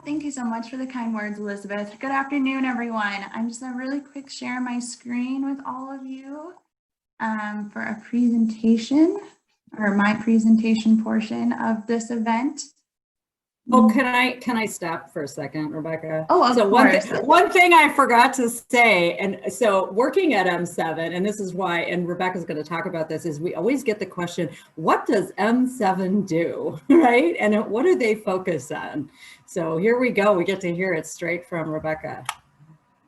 Thank you so much for the kind words, Elizabeth. Good afternoon, everyone. I'm just going to really quick share my screen with all of you for a presentation, or my presentation portion of this event. Oh, can I stop for a second, Rebecca? Oh, of course. One thing I forgot to say, and so working at M7, and this is why, and Rebecca's going to talk about this, is we always get the question, what does M7 do, right? And what do they focus on? So here we go. We get to hear it straight from Rebecca.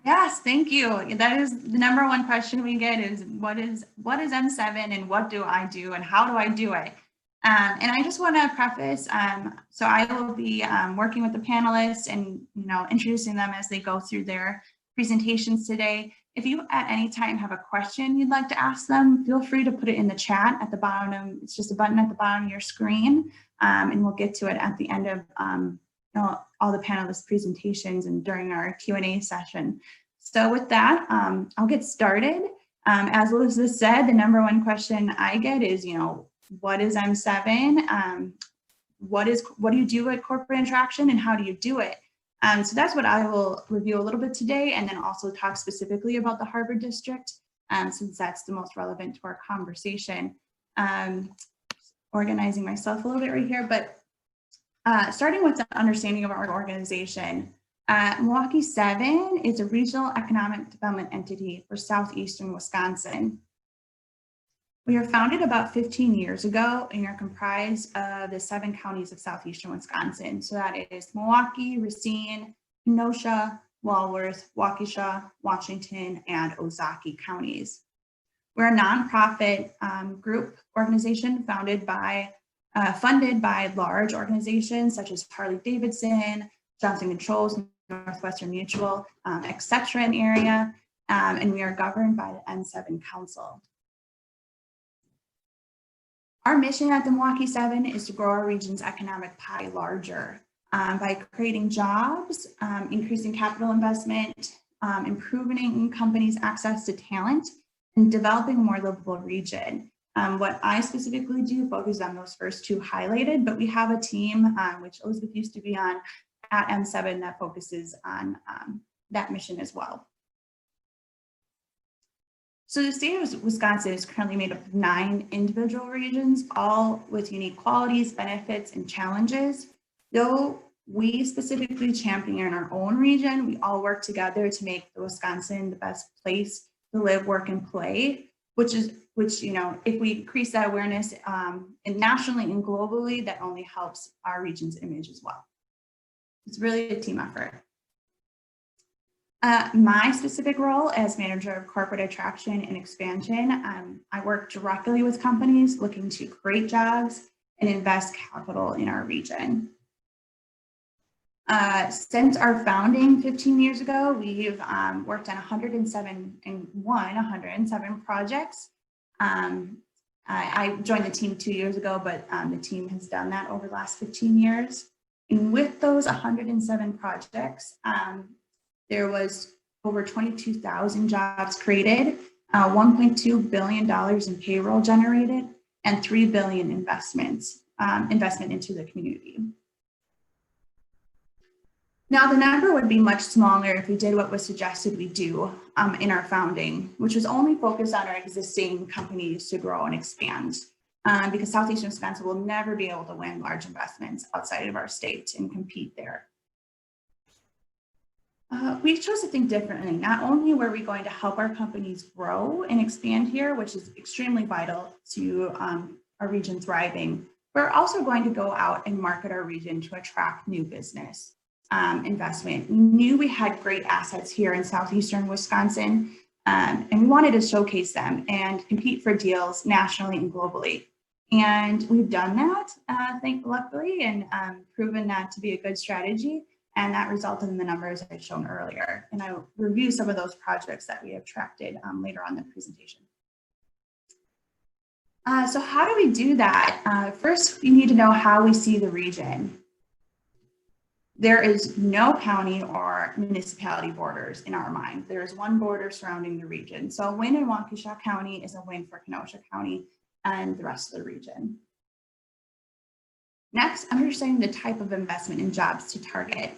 Yes, thank you. That is the number one question we get is what is M7 and what do I do and how do I do it? And I just want to preface, so I will be working with the panelists and introducing them as they go through their presentations today. If you at any time have a question you'd like to ask them, feel free to put it in the chat at the bottom. It's just a button at the bottom of your screen, and we'll get to it at the end of all the panelists' presentations and during our Q&A session. So with that, I'll get started. As Elizabeth said, the number one question I get is, what is M7? What do you do at corporate interaction and how do you do it? So that's what I will review a little bit today, and then also talk specifically about the Harbor District, since that's the most relevant to our conversation. Organizing myself a little bit right here, but starting with the understanding of our organization. Milwaukee 7 is a regional economic development entity for southeastern Wisconsin. We were founded about 15 years ago and are comprised of the 7 counties of southeastern Wisconsin. So that is Milwaukee, Racine, Kenosha, Walworth, Waukesha, Washington, and Ozaukee counties. We're a nonprofit group organization funded by large organizations such as Harley-Davidson, Johnson Controls, Northwestern Mutual, et cetera in the area, and we are governed by the M7 Council. Our mission at the Milwaukee 7 is to grow our region's economic pie larger by creating jobs, increasing capital investment, improving companies' access to talent, and developing a more livable region. What I specifically do focuses on those first 2 highlighted, but we have a team, which Elizabeth used to be on at M7, that focuses on that mission as well. So the state of Wisconsin is currently made up of 9 individual regions, all with unique qualities, benefits, and challenges. Though we specifically champion our own region, we all work together to make Wisconsin the best place to live, work, and play, which if we increase that awareness and nationally and globally, that only helps our region's image as well. It's really a team effort. My specific role as manager of corporate attraction and expansion, I work directly with companies looking to create jobs and invest capital in our region. Since our founding 15 years ago, we've worked on 107 projects. I joined the team 2 years ago, but the team has done that over the last 15 years. And with those 107 projects, there was over 22,000 jobs created, $1.2 billion in payroll generated, and $3 billion investment into the community. Now, the number would be much smaller if we did what was suggested we do in our founding, which was only focused on our existing companies to grow and expand, because Southeastern Wisconsin will never be able to win large investments outside of our state and compete there. We chose to think differently. Not only were we going to help our companies grow and expand here, which is extremely vital to our region thriving, we're also going to go out and market our region to attract new business investment. We knew we had great assets here in southeastern Wisconsin, and we wanted to showcase them and compete for deals nationally and globally. And we've done that, luckily, and proven that to be a good strategy. And that resulted in the numbers I've shown earlier. And I'll review some of those projects that we have attracted later on in the presentation. So how do we do that? First, you need to know how we see the region. There is no county or municipality borders in our mind. There is one border surrounding the region. So a win in Waukesha County is a win for Kenosha County and the rest of the region. Next, understanding the type of investment in jobs to target.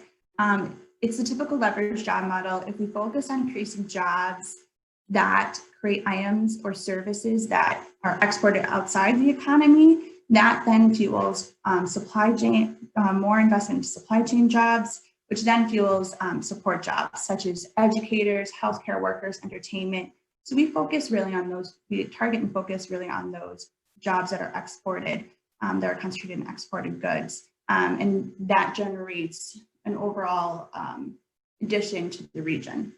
It's the typical leverage job model. If we focus on increasing jobs that create items or services that are exported outside the economy, that then fuels supply chain, more investment in supply chain jobs, which then fuels support jobs such as educators, healthcare workers, entertainment. So we focus really on those, we target and focus really on those jobs that are exported, that are concentrated in exported goods. And that generates an overall addition to the region.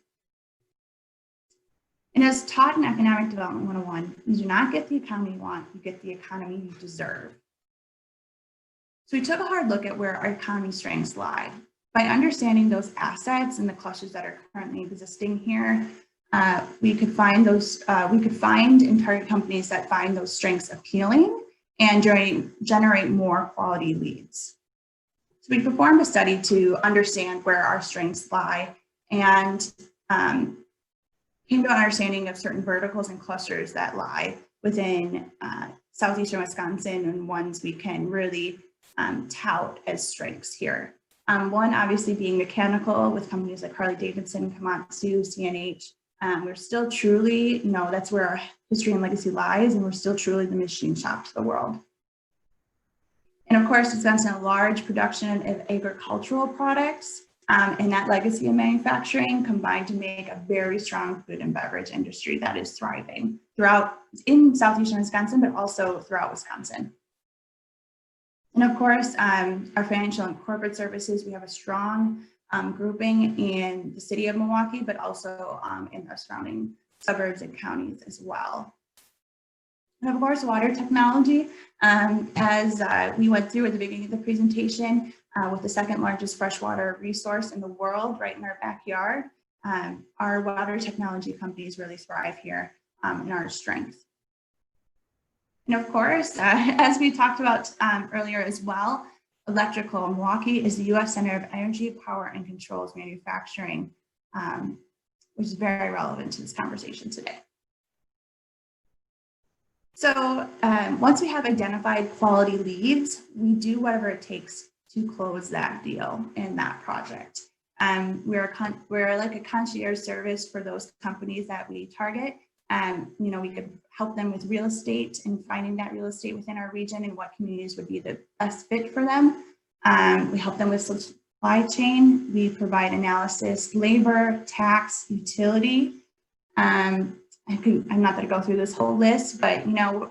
And as taught in Economic Development 101, you do not get the economy you want, you get the economy you deserve. So we took a hard look at where our economy strengths lie. By understanding those assets and the clusters that are currently existing here, we could find and target companies that find those strengths appealing and generate more quality leads. So we performed a study to understand where our strengths lie and came to an understanding of certain verticals and clusters that lie within southeastern Wisconsin and ones we can really tout as strengths here. One obviously being mechanical with companies like Harley-Davidson, Komatsu, CNH. We're still truly, that's where our history and legacy lies, and we're still truly the machine shop to the world. And of course, Wisconsin, a large production of agricultural products, and that legacy of manufacturing combined to make a very strong food and beverage industry that is thriving in southeastern Wisconsin, but also throughout Wisconsin. And of course, our financial and corporate services, we have a strong grouping in the city of Milwaukee, but also in our surrounding suburbs and counties as well. And of course, water technology, as we went through at the beginning of the presentation, with the second largest freshwater resource in the world right in our backyard, our water technology companies really thrive here in our strength. And of course, as we talked about earlier as well, electrical. Milwaukee is the U.S. Center of Energy, Power, and Controls Manufacturing, which is very relevant to this conversation today. So once we have identified quality leads, we do whatever it takes to close that deal in that project. We're like a concierge service for those companies that we target. We could help them with real estate and finding that real estate within our region and what communities would be the best fit for them. We help them with supply chain. We provide analysis, labor, tax, utility. I'm not going to go through this whole list, but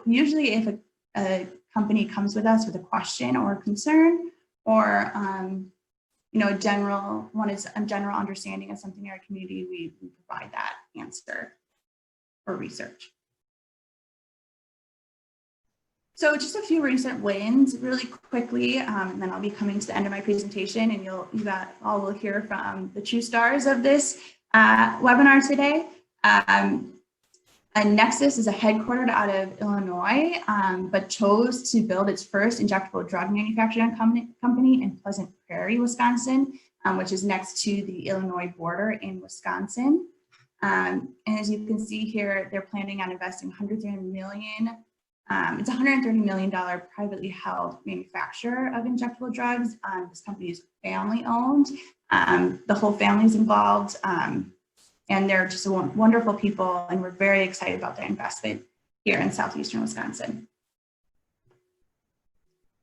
usually if a company comes with us with a question or a concern, or a general understanding of something in our community, we provide that answer for research. So just a few recent wins really quickly, and then I'll be coming to the end of my presentation, and you all will hear from the true stars of this webinar today. Nexus is headquartered out of Illinois, but chose to build its first injectable drug manufacturing company in Pleasant Prairie, Wisconsin, which is next to the Illinois border in Wisconsin. And as you can see here, they're planning on investing $130 million. It's a $130 million privately held manufacturer of injectable drugs. This company is family owned. The whole family's involved. And they're just wonderful people, and we're very excited about their investment here in southeastern Wisconsin.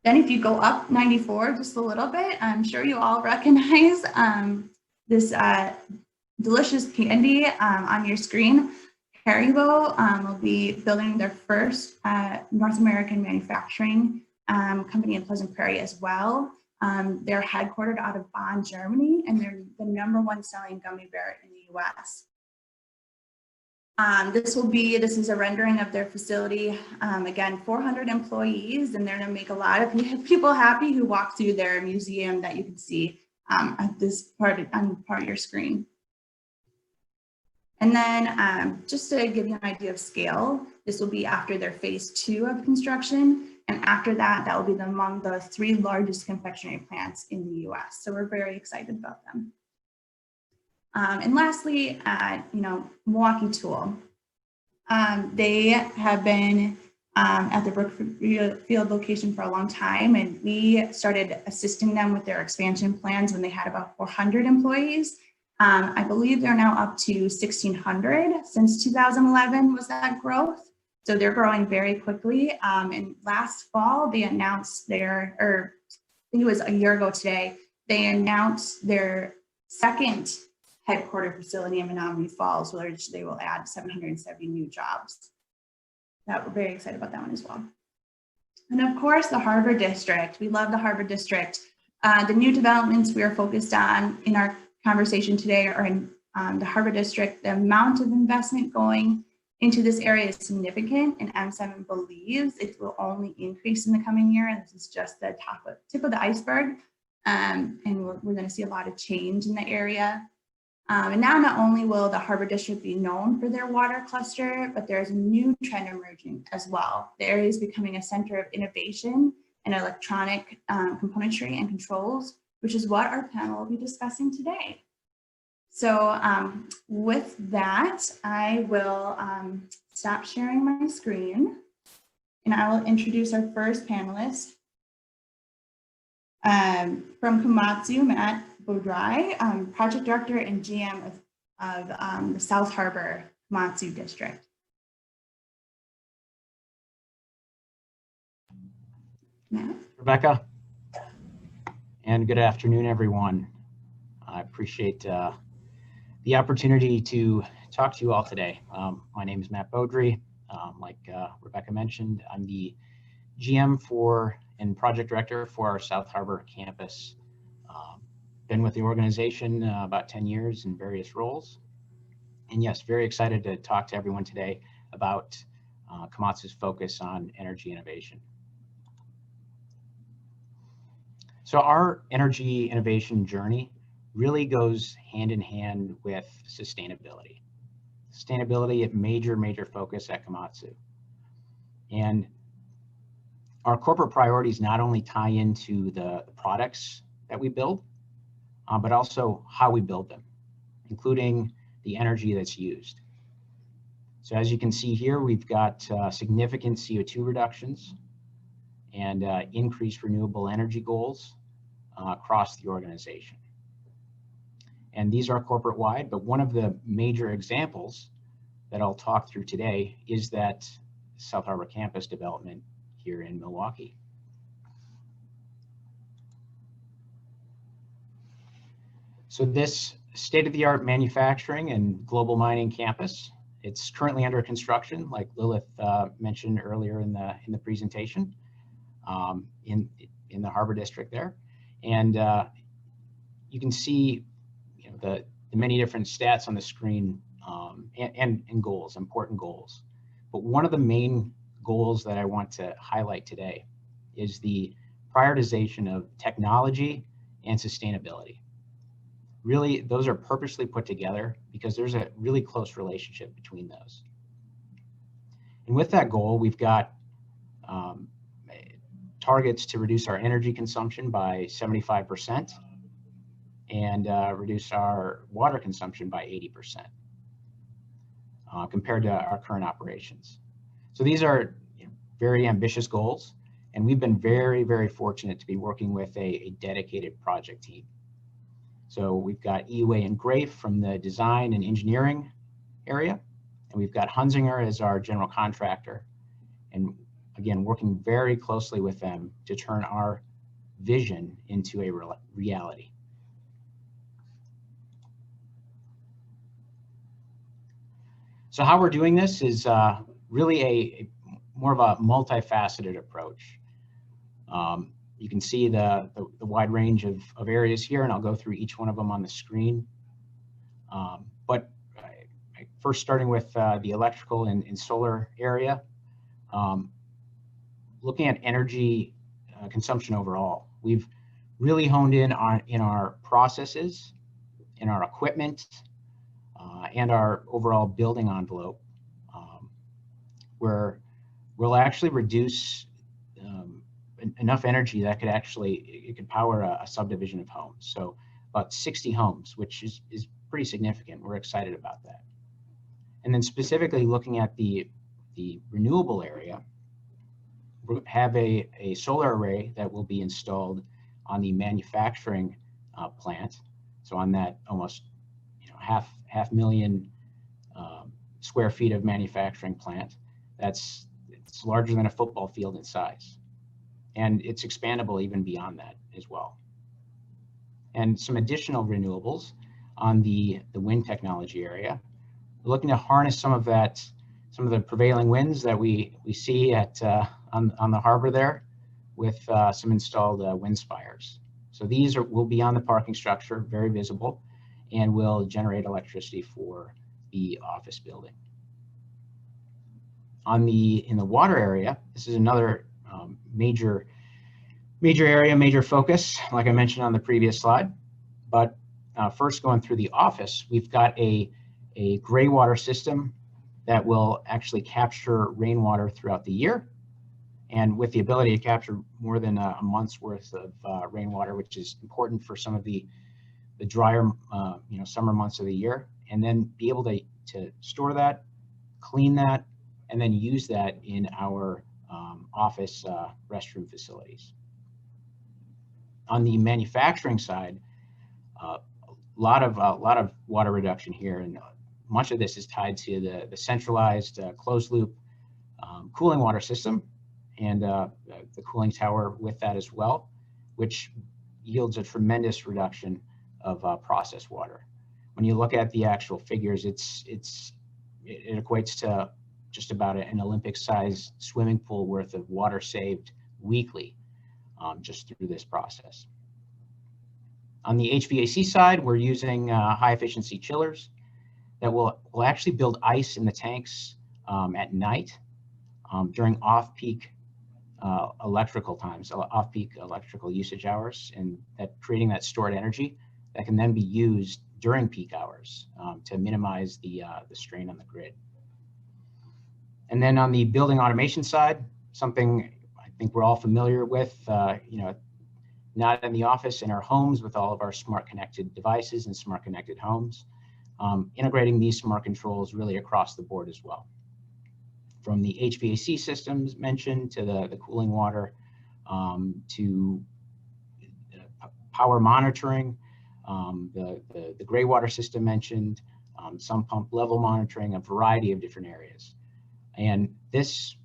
Then if you go up 94 just a little bit, I'm sure you all recognize this delicious candy on your screen. Haribo will be building their first North American manufacturing company in Pleasant Prairie as well. They're headquartered out of Bonn, Germany, and they're the #1 selling gummy bear in the US. This is a rendering of their facility. Again, 400 employees, and they're going to make a lot of people happy who walk through their museum that you can see at this part of your screen. And then just to give you an idea of scale, this will be after their phase 2 of construction. And after that, that will be among the 3 largest confectionery plants in the US. So we're very excited about them. And lastly, Milwaukee Tool. They have been at the Brookfield location for a long time, and we started assisting them with their expansion plans when they had about 400 employees. I believe they're now up to 1,600 since 2011 was that growth. So they're growing very quickly. And last fall, they announced or I think it was a year ago today, they announced their second headquarter facility in Menominee Falls, which they will add 770 new jobs. We're very excited about that one as well. And of course, the Harbor District. We love the Harbor District. The new developments we are focused on in our conversation today are in the Harbor District. The amount of investment going into this area is significant, and M7 believes it will only increase in the coming year. And this is just the tip of the iceberg. And we're going to see a lot of change in the area. And now not only will the Harbor District be known for their water cluster, but there's a new trend emerging as well. The area is becoming a center of innovation and electronic componentry and controls, which is what our panel will be discussing today. So with that, I will stop sharing my screen, and I will introduce our first panelist. From Komatsu, Matt Bodry, Project Director and GM of the South Harbor Komatsu District. Matt? Rebecca, and good afternoon, everyone. I appreciate the opportunity to talk to you all today. My name is Matt Bodry. Like Rebecca mentioned, I'm the GM and Project Director for our South Harbor campus. Been with the organization about 10 years in various roles. And yes, very excited to talk to everyone today about Komatsu's focus on energy innovation. So our energy innovation journey really goes hand in hand with sustainability. Sustainability a major focus at Komatsu. And our corporate priorities not only tie into the products that we build, but also how we build them, including the energy that's used. So as you can see here, we've got significant CO2 reductions and increased renewable energy goals across the organization. And these are corporate-wide, but one of the major examples that I'll talk through today is that South Harbor campus development here in Milwaukee. So this state-of-the-art manufacturing and global mining campus, it's currently under construction, like Lilith mentioned earlier in the presentation, in the Harbor District there. And you can see the many different stats on the screen and goals, important goals. But one of the main goals that I want to highlight today is the prioritization of technology and sustainability. Really, those are purposely put together because there's a really close relationship between those. And with that goal, we've got targets to reduce our energy consumption by 75% and reduce our water consumption by 80% compared to our current operations. So these are very ambitious goals, and we've been very fortunate to be working with a dedicated project team. So we've got EUA and Grafe from the design and engineering area, and we've got Hunzinger as our general contractor, and again, working very closely with them to turn our vision into a reality. So how we're doing this is really more of a multifaceted approach. You can see the wide range of areas here, and I'll go through each one of them on the screen. But first starting with the electrical and solar area, looking at energy consumption overall, we've really honed in on our processes, in our equipment, and our overall building envelope, where we'll actually reduce enough energy that it could power a subdivision of homes. So about 60 homes, which is pretty significant. We're excited about that. And then specifically looking at the renewable area, we'll have a solar array that will be installed on the manufacturing plant. So on that almost half million square feet of manufacturing plant, it's larger than a football field in size. And it's expandable even beyond that as well. And some additional renewables on the wind technology area. We're looking to harness some of the prevailing winds that we see at on the harbor there, with some installed wind spires. So these will be on the parking structure, very visible, and will generate electricity for the office building. In the water area, this is another major area, major focus, like I mentioned on the previous slide. But first, going through the office, we've got a gray water system that will actually capture rainwater throughout the year, and with the ability to capture more than a month's worth of rainwater, which is important for some of the drier summer months of the year, and then be able to store that, clean that, and then use that in our office restroom facilities. On the manufacturing side, a lot of water reduction here, and much of this is tied to the centralized closed loop cooling water system, and the cooling tower with that as well, which yields a tremendous reduction of processed water. When you look at the actual figures, it equates to just about an Olympic-sized swimming pool worth of water saved weekly just through this process. On the HVAC side, we're using high-efficiency chillers that will actually build ice in the tanks at night during off-peak electrical times, off-peak electrical usage hours, and creating that stored energy that can then be used during peak hours to minimize the strain on the grid. And then on the building automation side, something I think we're all familiar with, not in the office, in our homes with all of our smart connected devices and smart connected homes, integrating these smart controls really across the board as well. From the HVAC systems mentioned to the cooling water, to power monitoring, the gray water system mentioned, some pump level monitoring, a variety of different areas. And this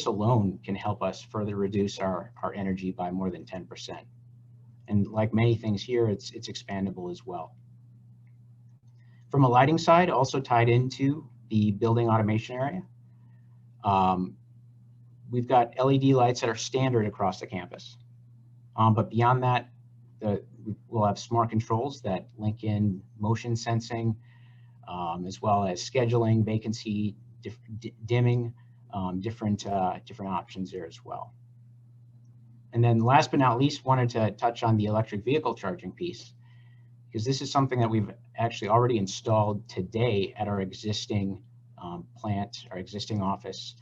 alone can help us further reduce our energy by more than 10%. And like many things here, it's expandable as well. From a lighting side, also tied into the building automation area, we've got LED lights that are standard across the campus. But beyond that, we'll have smart controls that link in motion sensing, as well as scheduling, vacancy, dimming, different options there as well. And then last but not least, wanted to touch on the electric vehicle charging piece, because this is something that we've actually already installed today at our existing plant, our existing office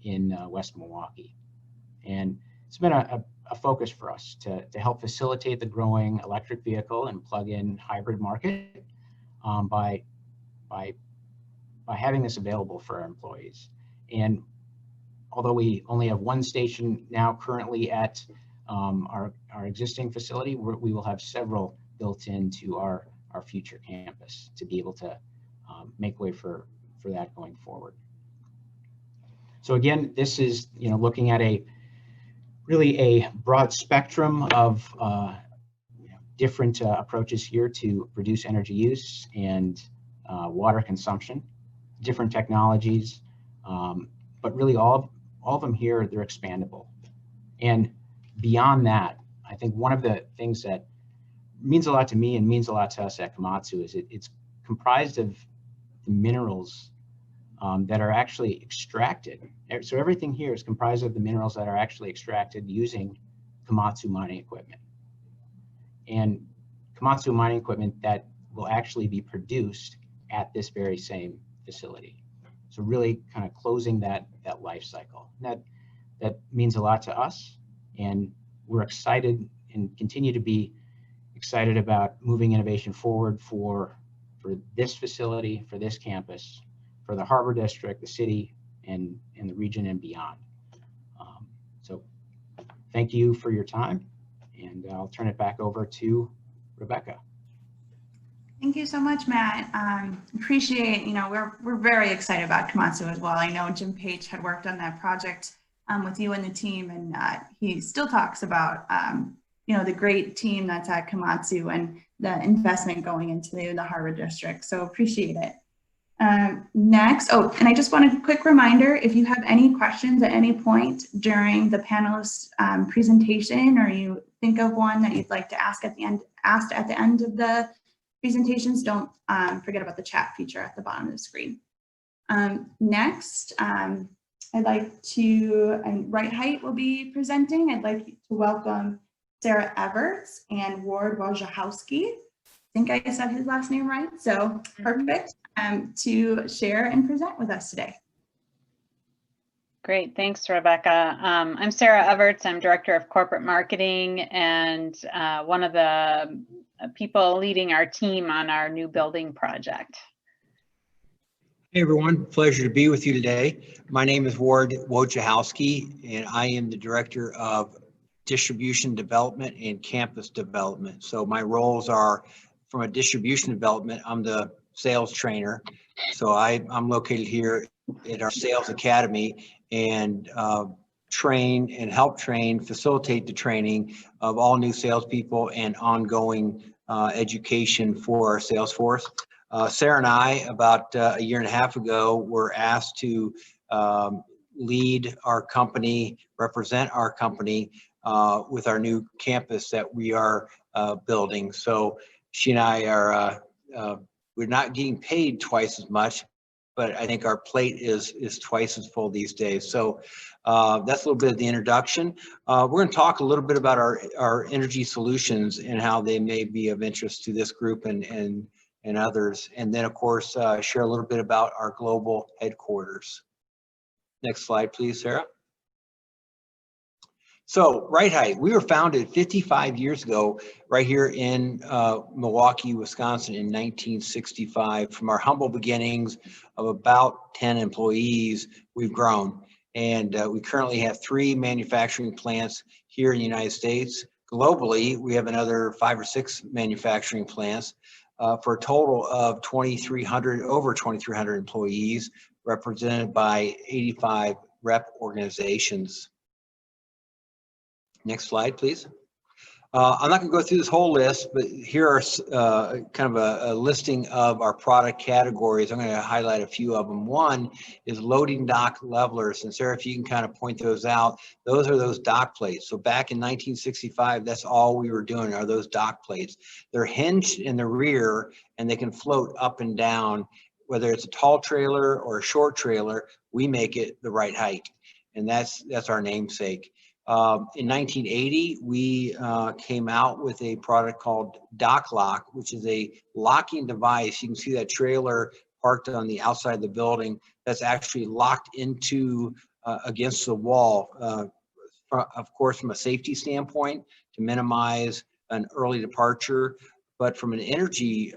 in West Milwaukee. And it's been a focus for us to help facilitate the growing electric vehicle and plug-in hybrid market by having this available for our employees. And although we only have one station now currently at our existing facility, we will have several built into our future campus to be able to make way for that going forward. So again, this is looking at really a broad spectrum of different approaches here to reduce energy use and water consumption, different technologies, but really all of them here, they're expandable. And beyond that, I think one of the things that means a lot to me and means a lot to us at Komatsu is it's comprised of the minerals that are actually extracted. So everything here is comprised of the minerals that are actually extracted using Komatsu mining equipment. And Komatsu mining equipment that will actually be produced at this very same facility. So really kind of closing that life cycle. And that means a lot to us, and we're excited and continue to be excited about moving innovation forward for this facility, for this campus, for the Harbor District, the city, and the region and beyond. So thank you for your time, and I'll turn it back over to Rebecca. Thank you so much, Matt. Appreciate, we're very excited about Komatsu as well. I know Jim Page had worked on that project with you and the team, and he still talks about, the great team that's at Komatsu and the investment going into the Harbor District. So appreciate it. Next, and I just wanted a quick reminder, if you have any questions at any point during the panelist presentation, or you think of one that you'd like to ask at the end of the presentations, don't forget about the chat feature at the bottom of the screen. Next, I'd like to, RiteHite will be presenting. I'd like to welcome Sarah Everts and Ward Wojciechowski. I think I said his last name right, so perfect, to share and present with us today. Great, thanks, Rebecca. I'm Sarah Everts. I'm Director of Corporate Marketing and one of the people leading our team on our new building project. Hey everyone, pleasure to be with you today. My name is Ward Wojciechowski, and I am the Director of Distribution Development and Campus Development. So my roles are, from a distribution development, I'm the sales trainer. So I'm located here at our sales academy and train and help train, facilitate the training of all new salespeople and ongoing education for our sales force. Sarah and I, about a year and a half ago, were asked to lead our company, represent our company with our new campus that we are building. So she and I are, we're not getting paid twice as much, but I think our plate is twice as full these days. So that's a little bit of the introduction. We're going to talk a little bit about our energy solutions and how they may be of interest to this group and others. And then, of course, share a little bit about our global headquarters. Next slide, please, Sarah. So RiteHite, we were founded 55 years ago right here in Milwaukee, Wisconsin in 1965. From our humble beginnings of about 10 employees, we've grown. And we currently have 3 manufacturing plants here in the United States. Globally, we have another 5 or 6 manufacturing plants for a total of over 2,300 employees, represented by 85 rep organizations. Next slide, please. I'm not going to go through this whole list, but here are kind of a listing of our product categories. I'm going to highlight a few of them. One is loading dock levelers. And Sarah, if you can kind of point those out, those are those dock plates. So back in 1965, that's all we were doing are those dock plates. They're hinged in the rear and they can float up and down. Whether it's a tall trailer or a short trailer, we make it the right height. And that's our namesake. In 1980, we came out with a product called Dock Lock, which is a locking device. You can see that trailer parked on the outside of the building that's actually locked into against the wall, of course, from a safety standpoint to minimize an early departure. But from an energy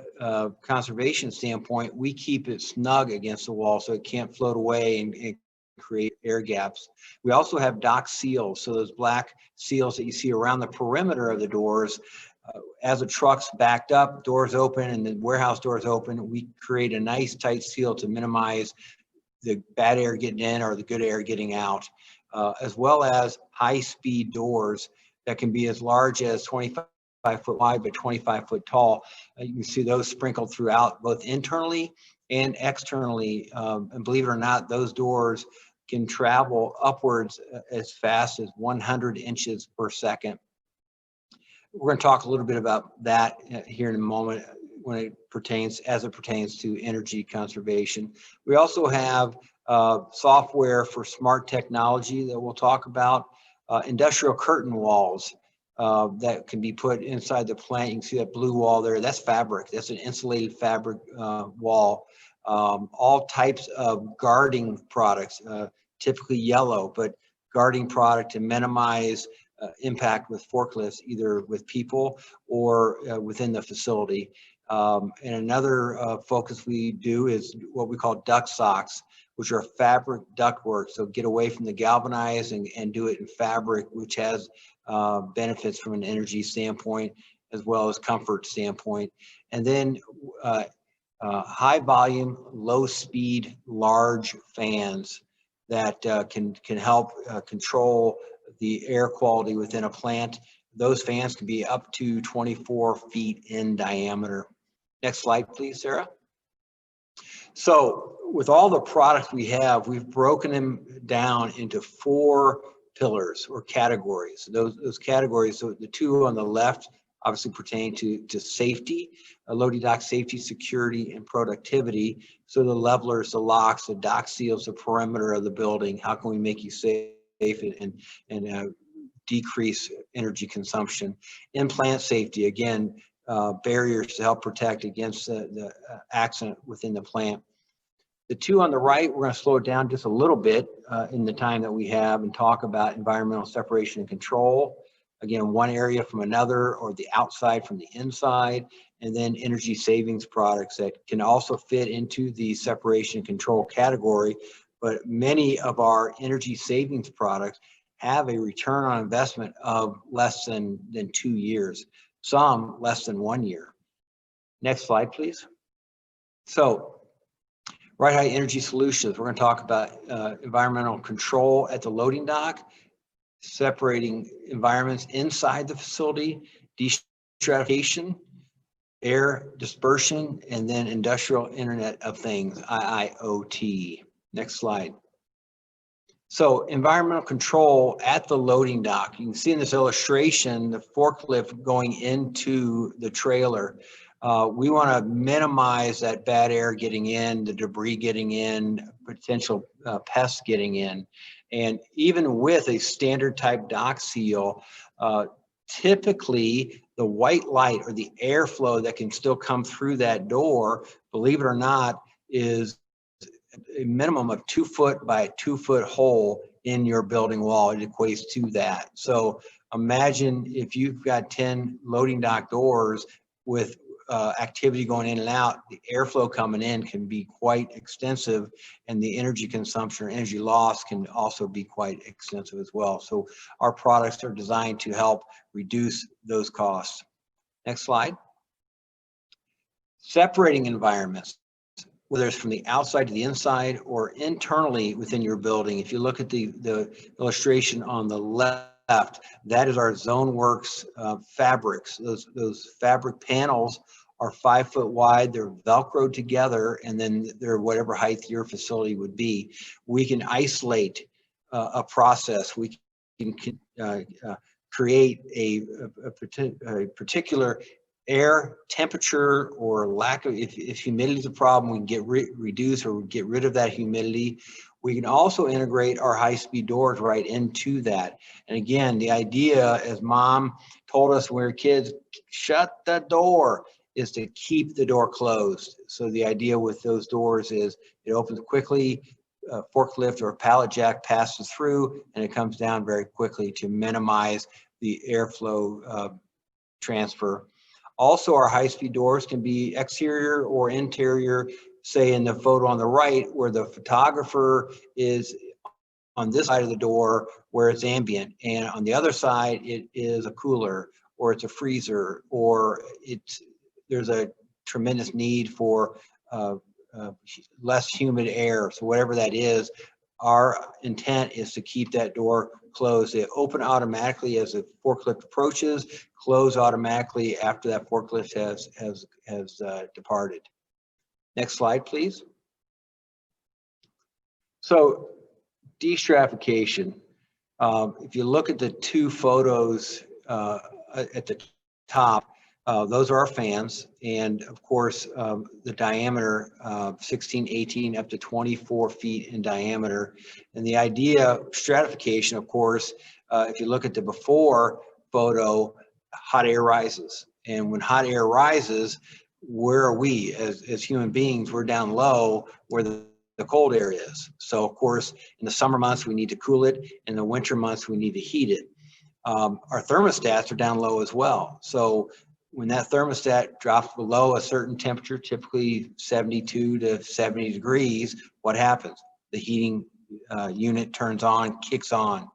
conservation standpoint, we keep it snug against the wall so it can't float away and create air gaps. We also have dock seals, so those black seals that you see around the perimeter of the doors. As the truck's backed up, doors open, and the warehouse doors open, we create a nice tight seal to minimize the bad air getting in or the good air getting out, as well as high-speed doors that can be as large as 25 foot wide but 25 foot tall. You can see those sprinkled throughout, both internally and externally. And believe it or not, those doors can travel upwards as fast as 100 inches per second. We're going to talk a little bit about that here in a moment when it pertains to energy conservation. We also have software for smart technology that we'll talk about, industrial curtain walls that can be put inside the plant. You can see that blue wall there. That's fabric. That's an insulated fabric wall. All types of guarding products, typically yellow, but guarding product to minimize impact with forklifts, either with people or within the facility. And another focus we do is what we call duct socks, which are fabric ductwork. So get away from the galvanized and do it in fabric, which has benefits from an energy standpoint as well as comfort standpoint. And then high volume, low speed, large fans that can help control the air quality within a plant. Those fans can be up to 24 feet in diameter. Next slide, please, Sarah. So with all the products we have, we've broken them down into 4 pillars or categories. Those categories, so the 2 on the left obviously pertain to safety, loading dock safety, security, and productivity. So the levelers, the locks, the dock seals, the perimeter of the building, how can we make you safe and decrease energy consumption? In plant safety, again, barriers to help protect against the accident within the plant. The 2 on the right, we're going to slow it down just a little bit in the time that we have and talk about environmental separation and control. Again, one area from another, or the outside from the inside, and then energy savings products that can also fit into the separation and control category. But many of our energy savings products have a return on investment of less than 2 years, some less than 1 year. Next slide, please. So, RiteHite Energy Solutions, we're going to talk about environmental control at the loading dock, separating environments inside the facility, destratification, air dispersion, and then industrial Internet of Things, IIoT. Next slide. So environmental control at the loading dock. You can see in this illustration, the forklift going into the trailer. We want to minimize that bad air getting in, the debris getting in, potential pests getting in. And even with a standard type dock seal, typically the white light or the airflow that can still come through that door, believe it or not, is a minimum of 2 foot by a 2 foot hole in your building wall. It equates to that. So imagine if you've got 10 loading dock doors with activity going in and out, the airflow coming in can be quite extensive, and the energy consumption or energy loss can also be quite extensive as well. So our products are designed to help reduce those costs. Next slide. Separating environments, whether it's from the outside to the inside or internally within your building. If you look at the illustration on the left, that is our ZoneWorks fabrics. Those fabric panels are 5 foot wide. They're Velcroed together, and then they're whatever height your facility would be. We can isolate a process. We can create a particular air temperature or lack of, if humidity is a problem, we can get reduce or get rid of that humidity. We can also integrate our high-speed doors right into that. And again, the idea, as Mom told us when we were kids, shut the door, is to keep the door closed. So the idea with those doors is it opens quickly, a forklift or a pallet jack passes through, and it comes down very quickly to minimize the airflow transfer. Also, our high-speed doors can be exterior or interior, say in the photo on the right, where the photographer is on this side of the door where it's ambient, and on the other side it is a cooler, or it's a freezer, or there's a tremendous need for less humid air. So whatever that is, our intent is to keep that door closed. They open automatically as the forklift approaches, close automatically after that forklift has departed. Next slide, please. So destratification. If you look at the 2 photos at the top, those are our fans, and of course the diameter 16, 18 up to 24 feet in diameter. And the idea of stratification, of course, if you look at the before photo, hot air rises, and when hot air rises, where are we as human beings? We're down low where the cold air is. So of course in the summer months we need to cool it, in the winter months we need to heat it. Our thermostats are down low as well. So when that thermostat drops below a certain temperature, typically 72 to 70 degrees, what happens? the heating unit turns on, kicks on.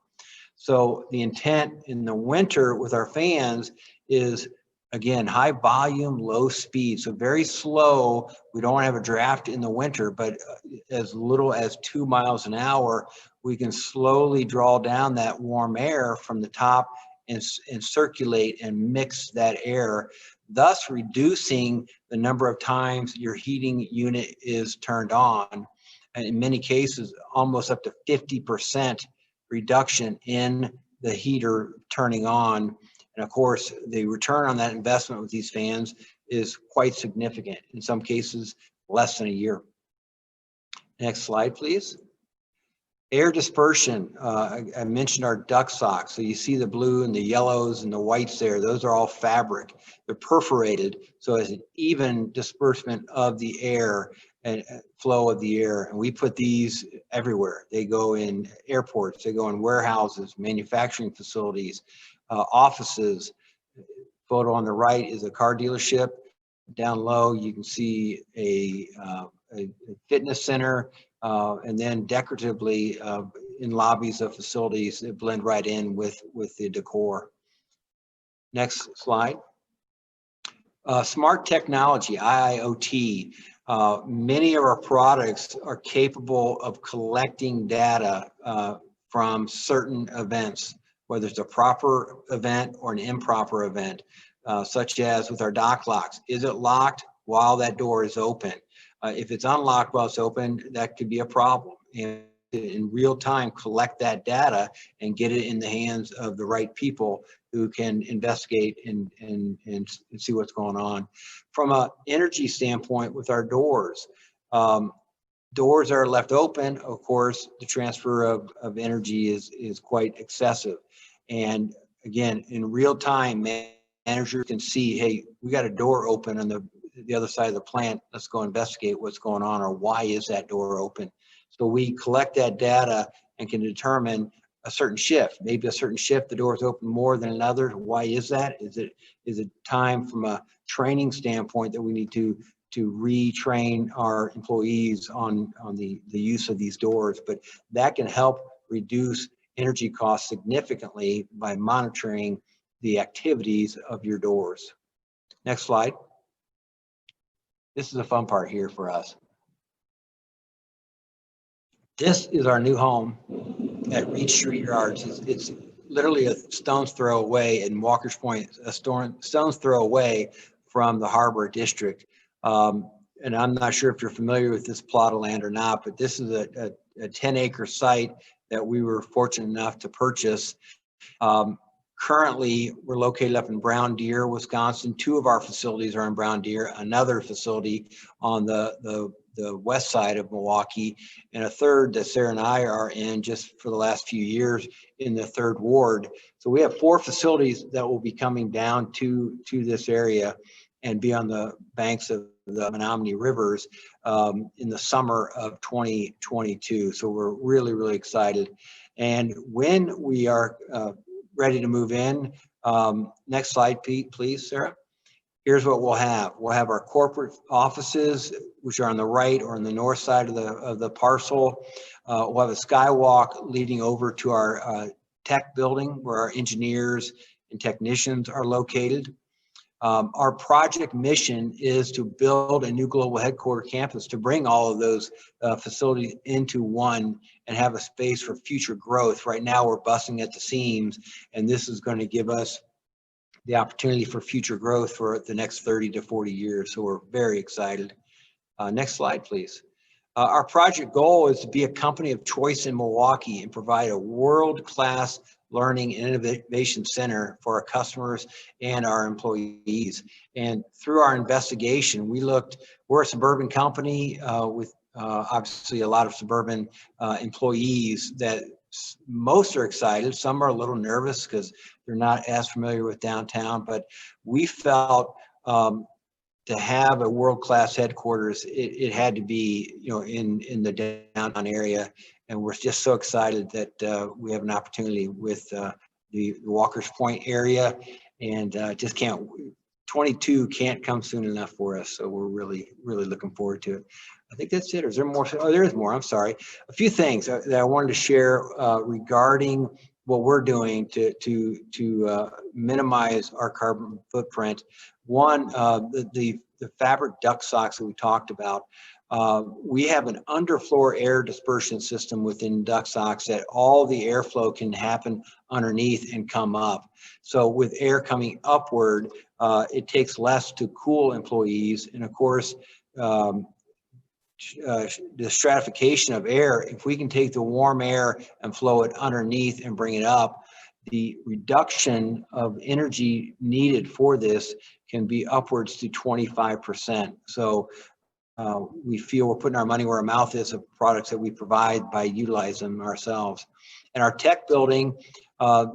So the intent in the winter with our fans is, again, high volume, low speed. So very slow. We don't want to have a draft in the winter, but as little as 2 miles an hour, we can slowly draw down that warm air from the top and circulate and mix that air, thus reducing the number of times your heating unit is turned on. And in many cases, almost up to 50% reduction in the heater turning on. And of course, the return on that investment with these fans is quite significant. In some cases, less than a year. Next slide, please. Air dispersion. I mentioned our duct socks. So you see the blue and the yellows and the whites there. Those are all fabric. They're perforated, so it's an even disbursement of the air and flow of the air. And we put these everywhere. They go in airports. They go in warehouses, manufacturing facilities, offices. Photo on the right is a car dealership. Down low, you can see a fitness center, and then decoratively in lobbies of facilities that blend right in with the decor. Next slide. Smart technology, IIoT. Many of our products are capable of collecting data from certain events, whether it's a proper event or an improper event, such as with our dock locks. Is it locked while that door is open? If it's unlocked while it's open, that could be a problem. And in real time, collect that data and get it in the hands of the right people who can investigate and see what's going on. From an energy standpoint with our doors, doors are left open, of course, the transfer of energy is quite excessive. And again, in real time, managers can see, hey, we got a door open on the other side of the plant. Let's go investigate what's going on, or why is that door open? So we collect that data and can determine a certain shift. Maybe a certain shift, the door is open more than another. Why is that? Is it time from a training standpoint that we need to retrain our employees on the use of these doors? But that can help reduce energy costs significantly by monitoring the activities of your doors. Next slide. This is a fun part here for us. This is our new home at Reed Street Yards. It's literally a stone's throw away in Walker's Point, a stone's throw away from the Harbor District. And I'm not sure if you're familiar with this plot of land or not, but this is a 10-acre site that we were fortunate enough to purchase. Currently, we're located up in Brown Deer, Wisconsin. 2 of our facilities are in Brown Deer, another facility on the west side of Milwaukee, and a third that Sarah and I are in just for the last few years in the 3rd Ward. So we have 4 facilities that will be coming down to this area and be on the banks of the Menominee Rivers in the summer of 2022. So we're really, really excited. And when we are ready to move in, next slide, Pete, please, Sarah. Here's what we'll have. We'll have our corporate offices, which are on the right or on the north side of the parcel. We'll have a skywalk leading over to our tech building where our engineers and technicians are located. Our project mission is to build a new global headquarter campus to bring all of those facilities into one and have a space for future growth. Right now, we're busting at the seams, and this is going to give us the opportunity for future growth for the next 30 to 40 years. So we're very excited. Next slide, please. Our project goal is to be a company of choice in Milwaukee and provide a world-class learning and innovation center for our customers and our employees. And through our investigation, we're a suburban company with obviously a lot of suburban employees that most are excited. Some are a little nervous because they're not as familiar with downtown, but we felt to have a world-class headquarters, it had to be, in the downtown area. And we're just so excited that we have an opportunity with the Walker's Point area, and just can't 22 can't come soon enough for us. So we're really, really looking forward to it. I think that's it. Or is there more? Oh, there is more. I'm sorry. A few things that I wanted to share regarding what we're doing to minimize our carbon footprint. One, the fabric duct socks that we talked about. We have an underfloor air dispersion system within duct socks that all the airflow can happen underneath and come up. So with air coming upward, it takes less to cool employees. And of course, the stratification of air, if we can take the warm air and flow it underneath and bring it up, the reduction of energy needed for this can be upwards to 25%. So we feel we're putting our money where our mouth is of products that we provide by utilizing them ourselves. And our tech building,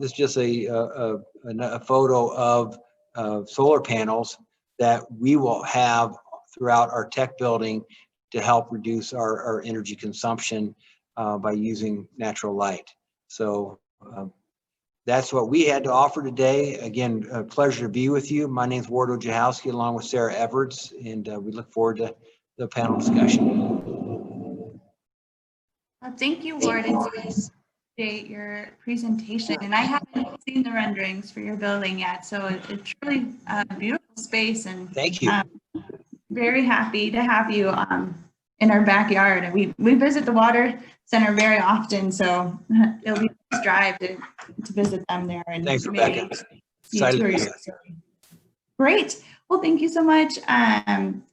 this is just a photo of solar panels that we will have throughout our tech building to help reduce our energy consumption by using natural light. So that's what we had to offer today. Again, a pleasure to be with you. My name is Ward Ojahowski, along with Sarah Everts, and we look forward to the panel discussion. Thank you, Ward. It's your presentation, and I haven't seen the renderings for your building yet, so it's truly a beautiful space, and thank you. Very happy to have you in our backyard. We visit the water center very often, so it'll be a nice drive to visit them there. And thanks, Rebecca. Great. Well, thank you so much.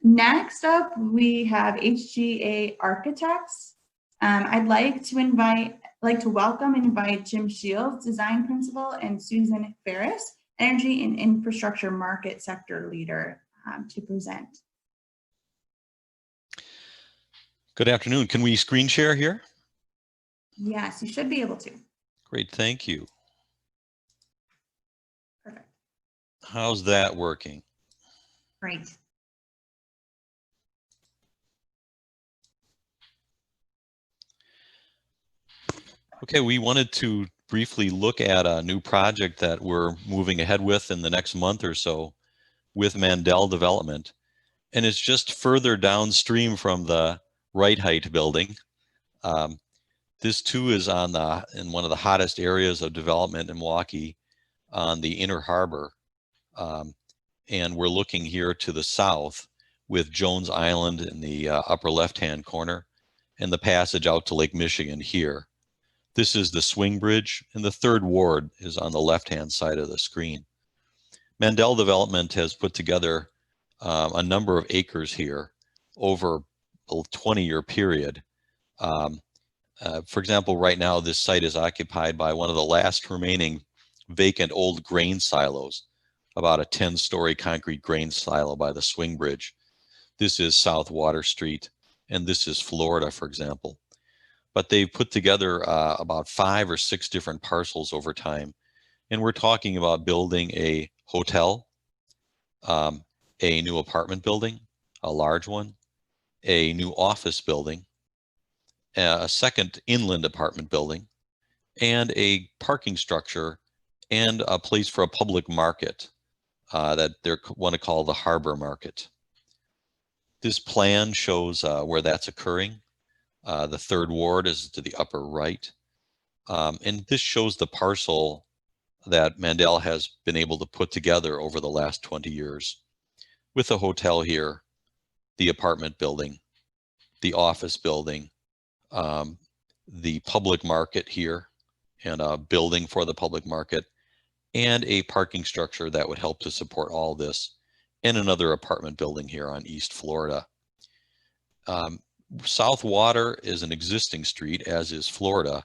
Next up, we have HGA Architects. I'd like to welcome and invite Jim Shields, Design Principal, and Susan Ferris, Energy and Infrastructure Market Sector Leader, to present. Good afternoon. Can we screen share here? Yes, you should be able to. Great, thank you. Perfect. How's that working? Great. Okay, we wanted to briefly look at a new project that we're moving ahead with in the next month or so with Mandel Development. And it's just further downstream from the RiteHite building. This too is in one of the hottest areas of development in Milwaukee on the Inner Harbor. And we're looking here to the south with Jones Island in the upper left-hand corner and the passage out to Lake Michigan here. This is the swing bridge, and the third ward is on the left-hand side of the screen. Mandel Development has put together a number of acres here over a 20-year period. For example, right now this site is occupied by one of the last remaining vacant old grain silos, about a 10-story concrete grain silo by the swing bridge. This is South Water Street, and this is Florida, for example. But they've put together about 5 or 6 different parcels over time, and we're talking about building a hotel, a new apartment building, a large one, a new office building, a second inland apartment building, and a parking structure, and a place for a public market that they want to call the Harbor Market. This plan shows where that's occurring. The third ward is to the upper right. And this shows the parcel that Mandel has been able to put together over the last 20 years, with the hotel here, the apartment building, the office building, the public market here, and a building for the public market, and a parking structure that would help to support all this, and another apartment building here on East Florida. South Water is an existing street, as is Florida,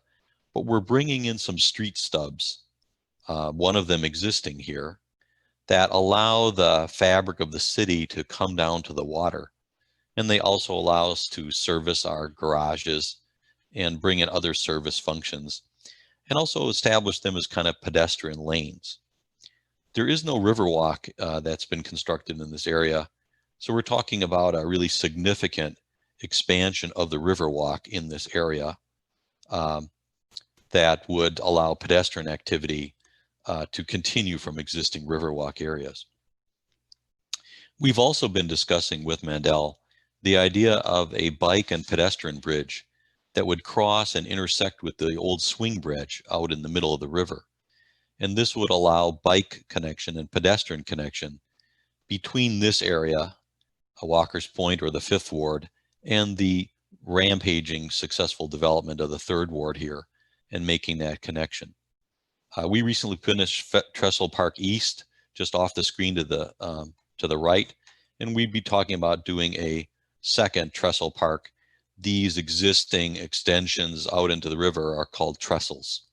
but we're bringing in some street stubs, one of them existing here, that allow the fabric of the city to come down to the water. And they also allow us to service our garages and bring in other service functions, and also establish them as kind of pedestrian lanes. There is no Riverwalk that's been constructed in this area, so we're talking about a really significant expansion of the Riverwalk in this area that would allow pedestrian activity to continue from existing Riverwalk areas. We've also been discussing with Mandel the idea of a bike and pedestrian bridge that would cross and intersect with the old swing bridge out in the middle of the river. And this would allow bike connection and pedestrian connection between this area, Walker's Point or the 5th Ward, and the rampaging successful development of the 3rd Ward here, and making that connection. We recently finished Trestle Park East, just off the screen to the right, and we'd be talking about doing a second Trestle Park. These existing extensions out into the river are called trestles,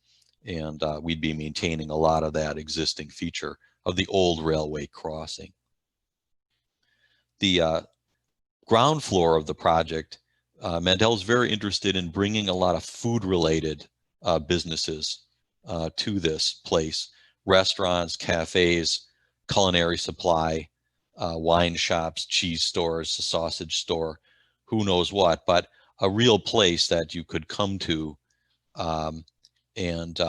and we'd be maintaining a lot of that existing feature of the old railway crossing. The ground floor of the project, Mandel is very interested in bringing a lot of food-related businesses to this place: restaurants, cafes, culinary supply, wine shops, cheese stores, a sausage store, who knows what, but a real place that you could come to and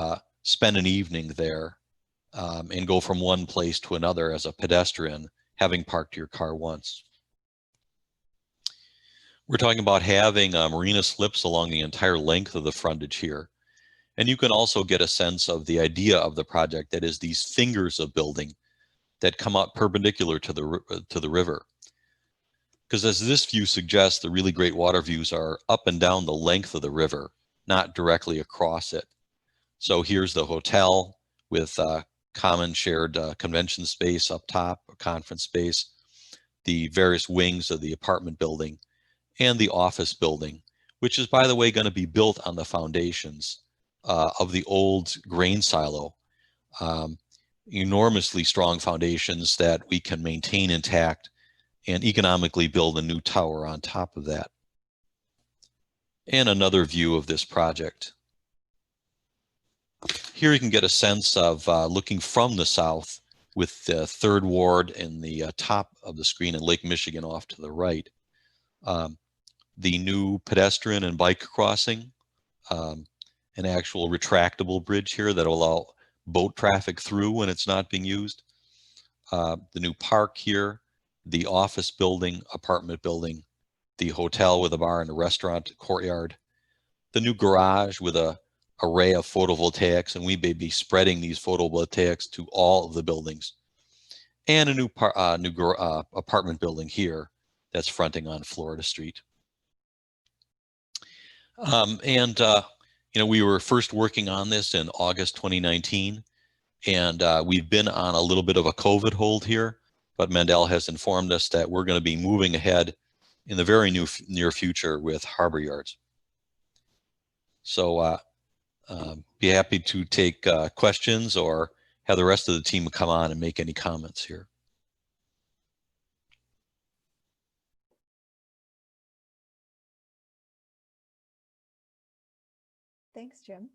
spend an evening there and go from one place to another as a pedestrian, having parked your car once. We're talking about having marina slips along the entire length of the frontage here. And you can also get a sense of the idea of the project, that is these fingers of building that come up perpendicular to the river. Because as this view suggests, the really great water views are up and down the length of the river, not directly across it. So here's the hotel with common shared convention space up top, a conference space, the various wings of the apartment building, and the office building, which is, by the way, going to be built on the foundations of the old grain silo. Enormously strong foundations that we can maintain intact and economically build a new tower on top of that. And another view of this project. Here you can get a sense of looking from the south with the 3rd Ward in the top of the screen and Lake Michigan off to the right. The new pedestrian and bike crossing, an actual retractable bridge here that will allow boat traffic through when it's not being used. The new park here, the office building, apartment building, the hotel with a bar and a restaurant courtyard, the new garage with a array of photovoltaics, and we may be spreading these photovoltaics to all of the buildings, and a new apartment building here that's fronting on Florida Street. You know, we were first working on this in August 2019, and we've been on a little bit of a COVID hold here, but Mandel has informed us that we're going to be moving ahead in the very near future with Harbor Yards. So be happy to take questions or have the rest of the team come on and make any comments here. Thanks, Jim.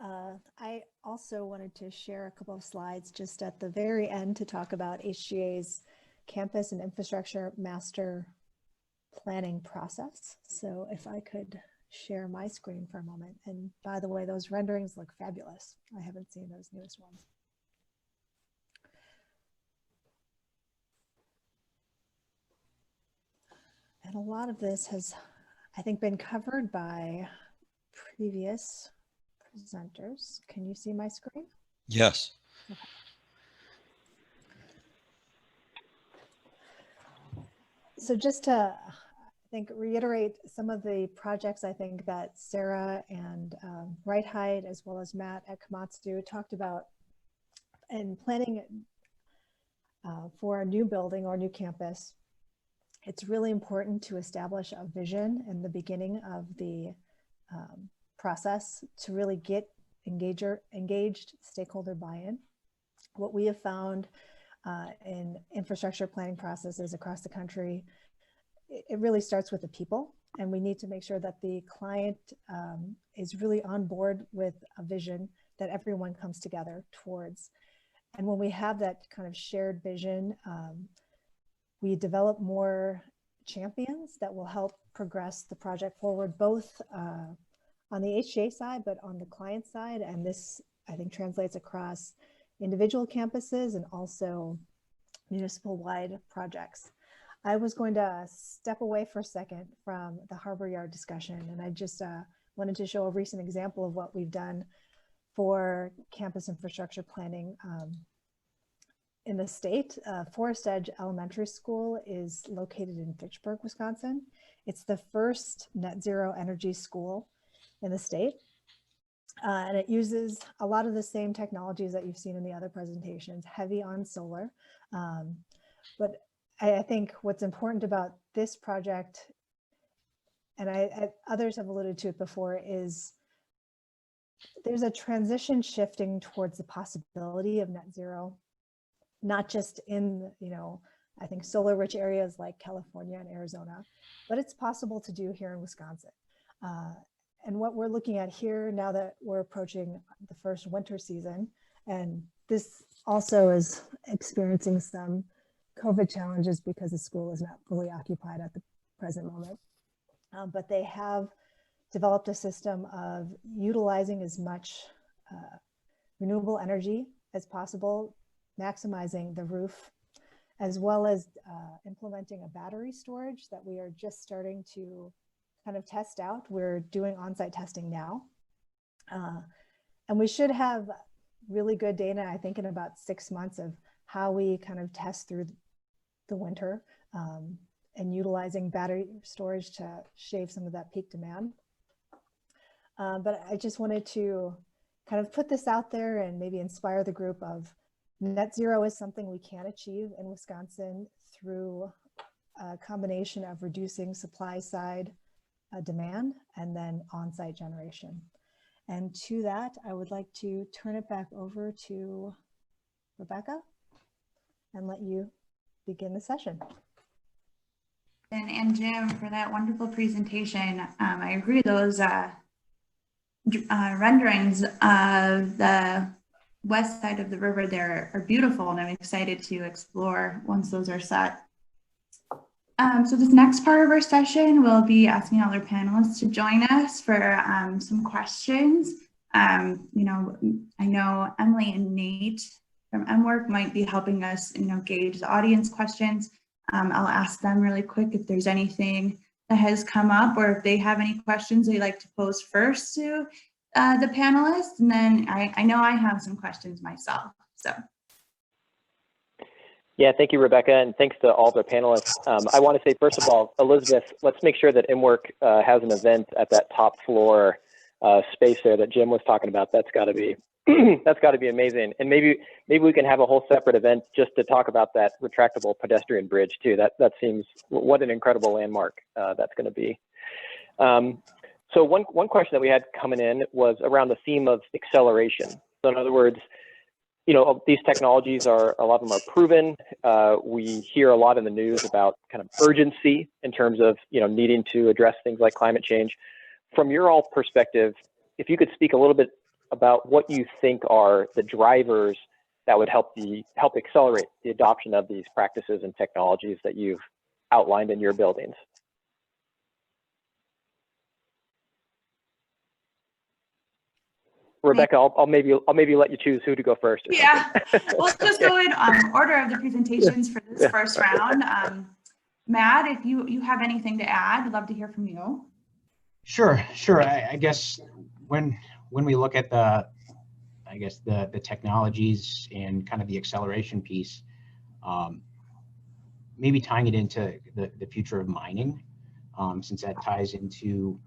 I also wanted to share a couple of slides just at the very end to talk about HGA's campus and infrastructure master planning process. So if I could share my screen for a moment. And by the way, those renderings look fabulous. I haven't seen those newest ones. And a lot of this has, I think, been covered by previous presenters. Can you see my screen? Yes. Okay. So just to, I think, reiterate some of the projects I think that Sarah and RiteHite, as well as Matt at Komatsu, talked about in planning for a new building or new campus. It's really important to establish a vision in the beginning of the process to really get engaged stakeholder buy-in. What we have found in infrastructure planning processes across the country, it really starts with the people, and we need to make sure that the client is really on board with a vision that everyone comes together towards. And when we have that kind of shared vision, we develop more champions that will help progress the project forward, both on the HGA side, but on the client side. And this, I think, translates across individual campuses and also municipal-wide projects. I was going to step away for a second from the Harbor Yard discussion, and I just wanted to show a recent example of what we've done for campus infrastructure planning in the state. Forest Edge Elementary School is located in Fitchburg, Wisconsin. It's the first net zero energy school in the state. And it uses a lot of the same technologies that you've seen in the other presentations, heavy on solar. But I think what's important about this project, and others have alluded to it before, is there's a transition shifting towards the possibility of net zero, not just in, I think solar rich areas like California and Arizona, but it's possible to do here in Wisconsin. And what we're looking at here now that we're approaching the first winter season, and this also is experiencing some COVID challenges because the school is not fully occupied at the present moment. But they have developed a system of utilizing as much renewable energy as possible, maximizing the roof, as well as implementing a battery storage that we are just starting to kind of test out. We're doing on-site testing now. And we should have really good data, I think, in about 6 months of how we kind of test through the winter and utilizing battery storage to shave some of that peak demand. But I just wanted to kind of put this out there and maybe inspire the group of net zero is something we can achieve in Wisconsin through a combination of reducing supply side demand and then on-site generation. And to that, I would like to turn it back over to Rebecca and let you begin the session. And Jim, for that wonderful presentation. I agree, those renderings of the west side of the river there are beautiful, and I'm excited to explore once those are set. So this next part of our session, we'll be asking all our panelists to join us for some questions. I know Emily and Nate from MWork might be helping us, gauge the audience questions. I'll ask them really quick if there's anything that has come up or if they have any questions they'd like to pose first to the panelists. And then I know I have some questions myself, so. Yeah, thank you, Rebecca, and thanks to all the panelists. I want to say, first of all, Elizabeth, let's make sure that MWork has an event at that top floor space there that Jim was talking about. That's got to be that's got to be amazing. And maybe we can have a whole separate event just to talk about that retractable pedestrian bridge too. That seems, what an incredible landmark that's going to be. So one question that we had coming in was around the theme of acceleration. So in other words, these technologies a lot of them are proven. We hear a lot in the news about kind of urgency in terms of, needing to address things like climate change. From your all perspective, if you could speak a little bit about what you think are the drivers that would help accelerate the adoption of these practices and technologies that you've outlined in your buildings. Rebecca, I'll maybe let you choose who to go first. Yeah, let's just go in order of the presentations for this first round. Matt, if you have anything to add, I'd love to hear from you. Sure. I guess when we look at the technologies and kind of the acceleration piece, maybe tying it into the future of mining, since that ties into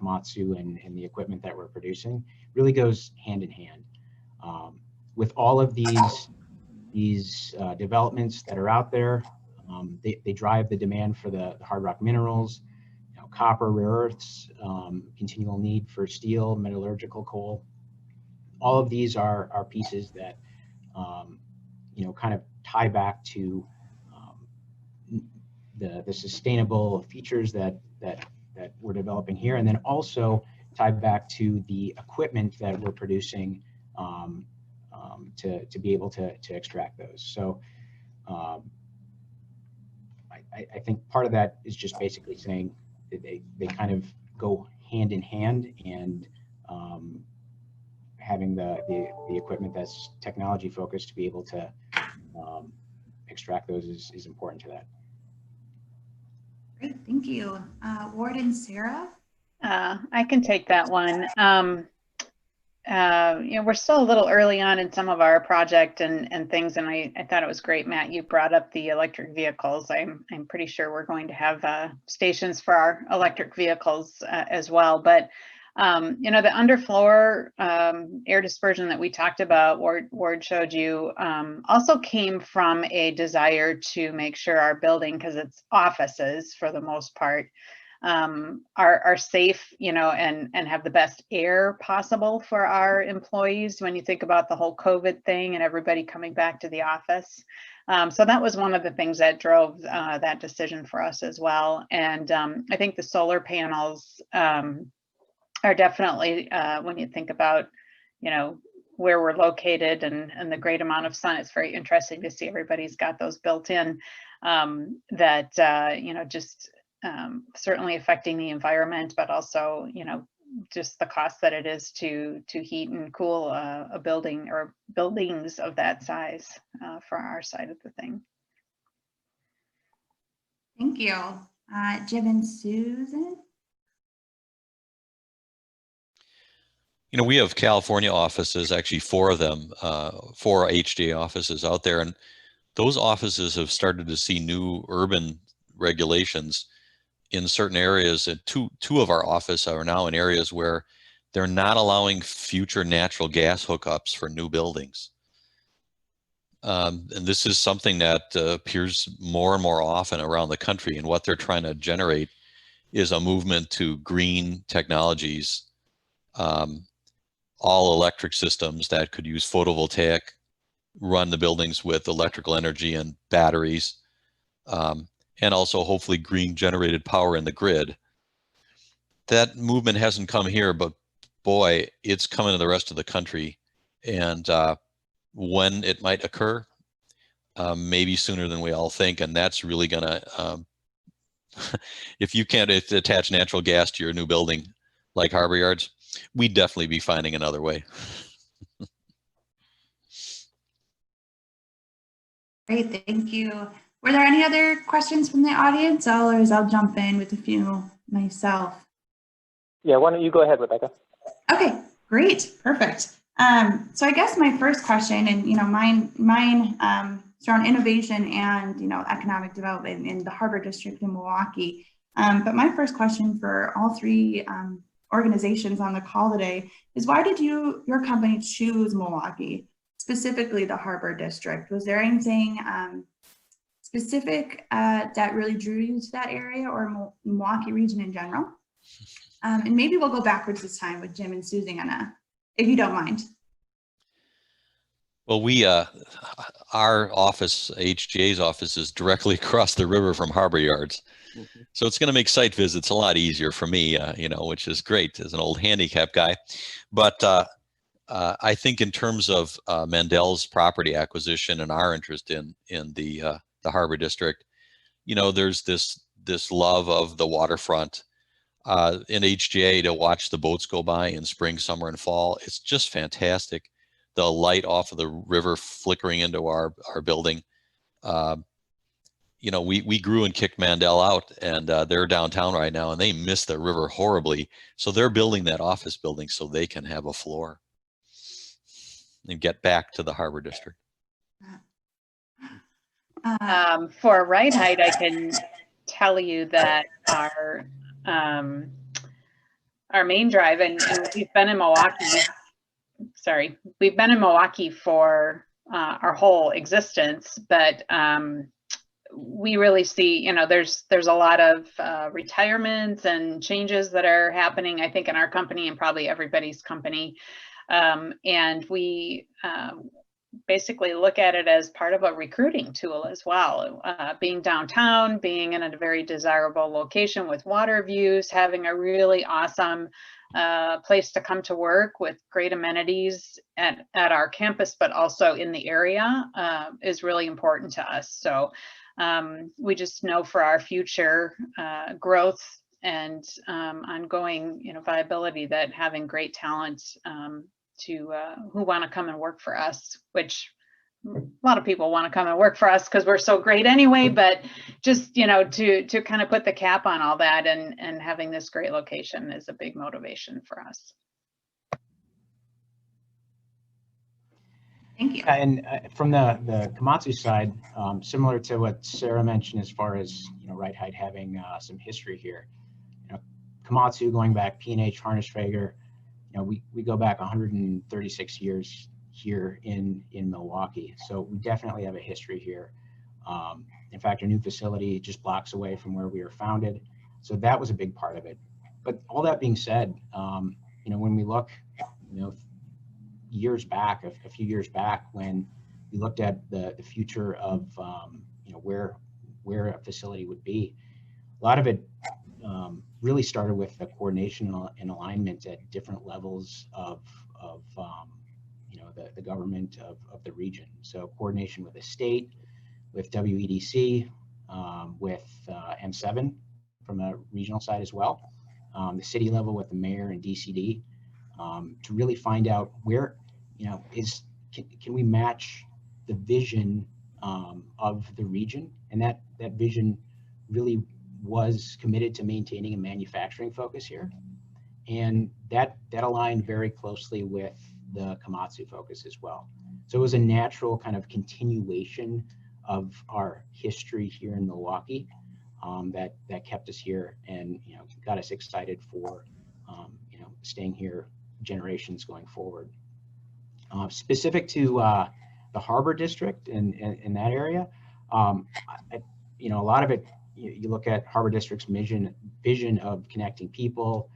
Komatsu and the equipment that we're producing, really goes hand in hand. With all of these developments that are out there, they drive the demand for the hard rock minerals, copper, rare earths, continual need for steel, metallurgical coal. All of these are pieces that kind of tie back to the sustainable features that we're developing here, and then also tied back to the equipment that we're producing to be able to extract those. So I think part of that is just basically saying that they kind of go hand in hand, and having the equipment that's technology focused to be able to extract those is important to that. Great, thank you. Warden Sarah? I can take that one. We're still a little early on in some of our project and things, and I thought it was great, Matt, you brought up the electric vehicles. I'm pretty sure we're going to have stations for our electric vehicles as well. But the underfloor air dispersion that we talked about, Ward showed you, also came from a desire to make sure our building, because it's offices for the most part, are safe, and have the best air possible for our employees when you think about the whole COVID thing and everybody coming back to the office. So that was one of the things that drove that decision for us as well. And I think the solar panels are definitely, when you think about, where we're located and the great amount of sun, it's very interesting to see everybody's got those built in, just certainly affecting the environment, but also, just the cost that it is to heat and cool a building or buildings of that size for our side of the thing. Thank you. Jim and Susan? We have California offices, actually 4 of them, 4 HGA offices out there, and those offices have started to see new urban regulations in certain areas. And two of our offices are now in areas where they're not allowing future natural gas hookups for new buildings. And this is something that appears more and more often around the country, and what they're trying to generate is a movement to green technologies, all electric systems that could use photovoltaic, run the buildings with electrical energy and batteries, and also hopefully green generated power in the grid. That movement hasn't come here, but boy, it's coming to the rest of the country. And when it might occur, maybe sooner than we all think. And that's really gonna, if you can't attach natural gas to your new building like Harbor Yards, we'd definitely be finding another way. Great, thank you. Were there any other questions from the audience? I'll jump in with a few myself. Yeah, why don't you go ahead, Rebecca? Okay, great, perfect. So I guess my first question, and mine is around innovation and economic development in the Harbor District in Milwaukee. But my first question for all 3 organizations on the call today is, why did your company choose Milwaukee, specifically the Harbor District? Was there anything specific that really drew you to that area, or Milwaukee region in general? And maybe we'll go backwards this time with Jim and Susan, if you don't mind. Well, our office, HGA's office, is directly across the river from Harbor Yards. Mm-hmm. So it's going to make site visits a lot easier for me, which is great as an old handicap guy. But I think in terms of Mandel's property acquisition and our interest in the Harbor District, there's this love of the waterfront. In HGA, to watch the boats go by in spring, summer, and fall, it's just fantastic. The light off of the river flickering into our building. We grew and kicked Mandel out, and they're downtown right now, and they miss the river horribly. So they're building that office building so they can have a floor and get back to the Harbor District. For RiteHite, I can tell you that our main drive, and we've been in Milwaukee. Sorry, we've been in Milwaukee for our whole existence, but we really see, there's a lot of retirements and changes that are happening, I think, in our company and probably everybody's company. And we basically look at it as part of a recruiting tool as well. Being downtown, being in a very desirable location with water views, having a really awesome place to come to work with great amenities at our campus, but also in the area is really important to us. So we just know for our future growth and ongoing viability that having great talent who want to come and work for us, which a lot of people want to come and work for us because we're so great anyway, but just, you know, to kind of put the cap on all that, and having this great location is a big motivation for us. Thank you. And from the Komatsu side, similar to what Sarah mentioned as far as, you know, RiteHite having some history here. You know, Komatsu going back, P&H, Harnisch-Fager, you know, we go back 136 years here in Milwaukee. So we definitely have a history here. In fact, our new facility just blocks away from where we were founded. So that was a big part of it. But all that being said, you know, when we look, you know, years back, a few years back, when we looked at the future of, you know, where a facility would be, a lot of it really started with the coordination and alignment at different levels of you know, the government of the region. So coordination with the state, with WEDC, with M7 from a regional side as well, the city level with the mayor and DCD, to really find out where, you know, can we match the vision of the region, and that vision really was committed to maintaining a manufacturing focus here, and that aligned very closely with the Komatsu focus as well. So it was a natural kind of continuation of our history here in Milwaukee that kept us here, and, you know, got us excited for you know, staying here generations going forward. Specific to the Harbor District and in that area, you know, a lot of it, you look at Harbor District's vision of connecting people,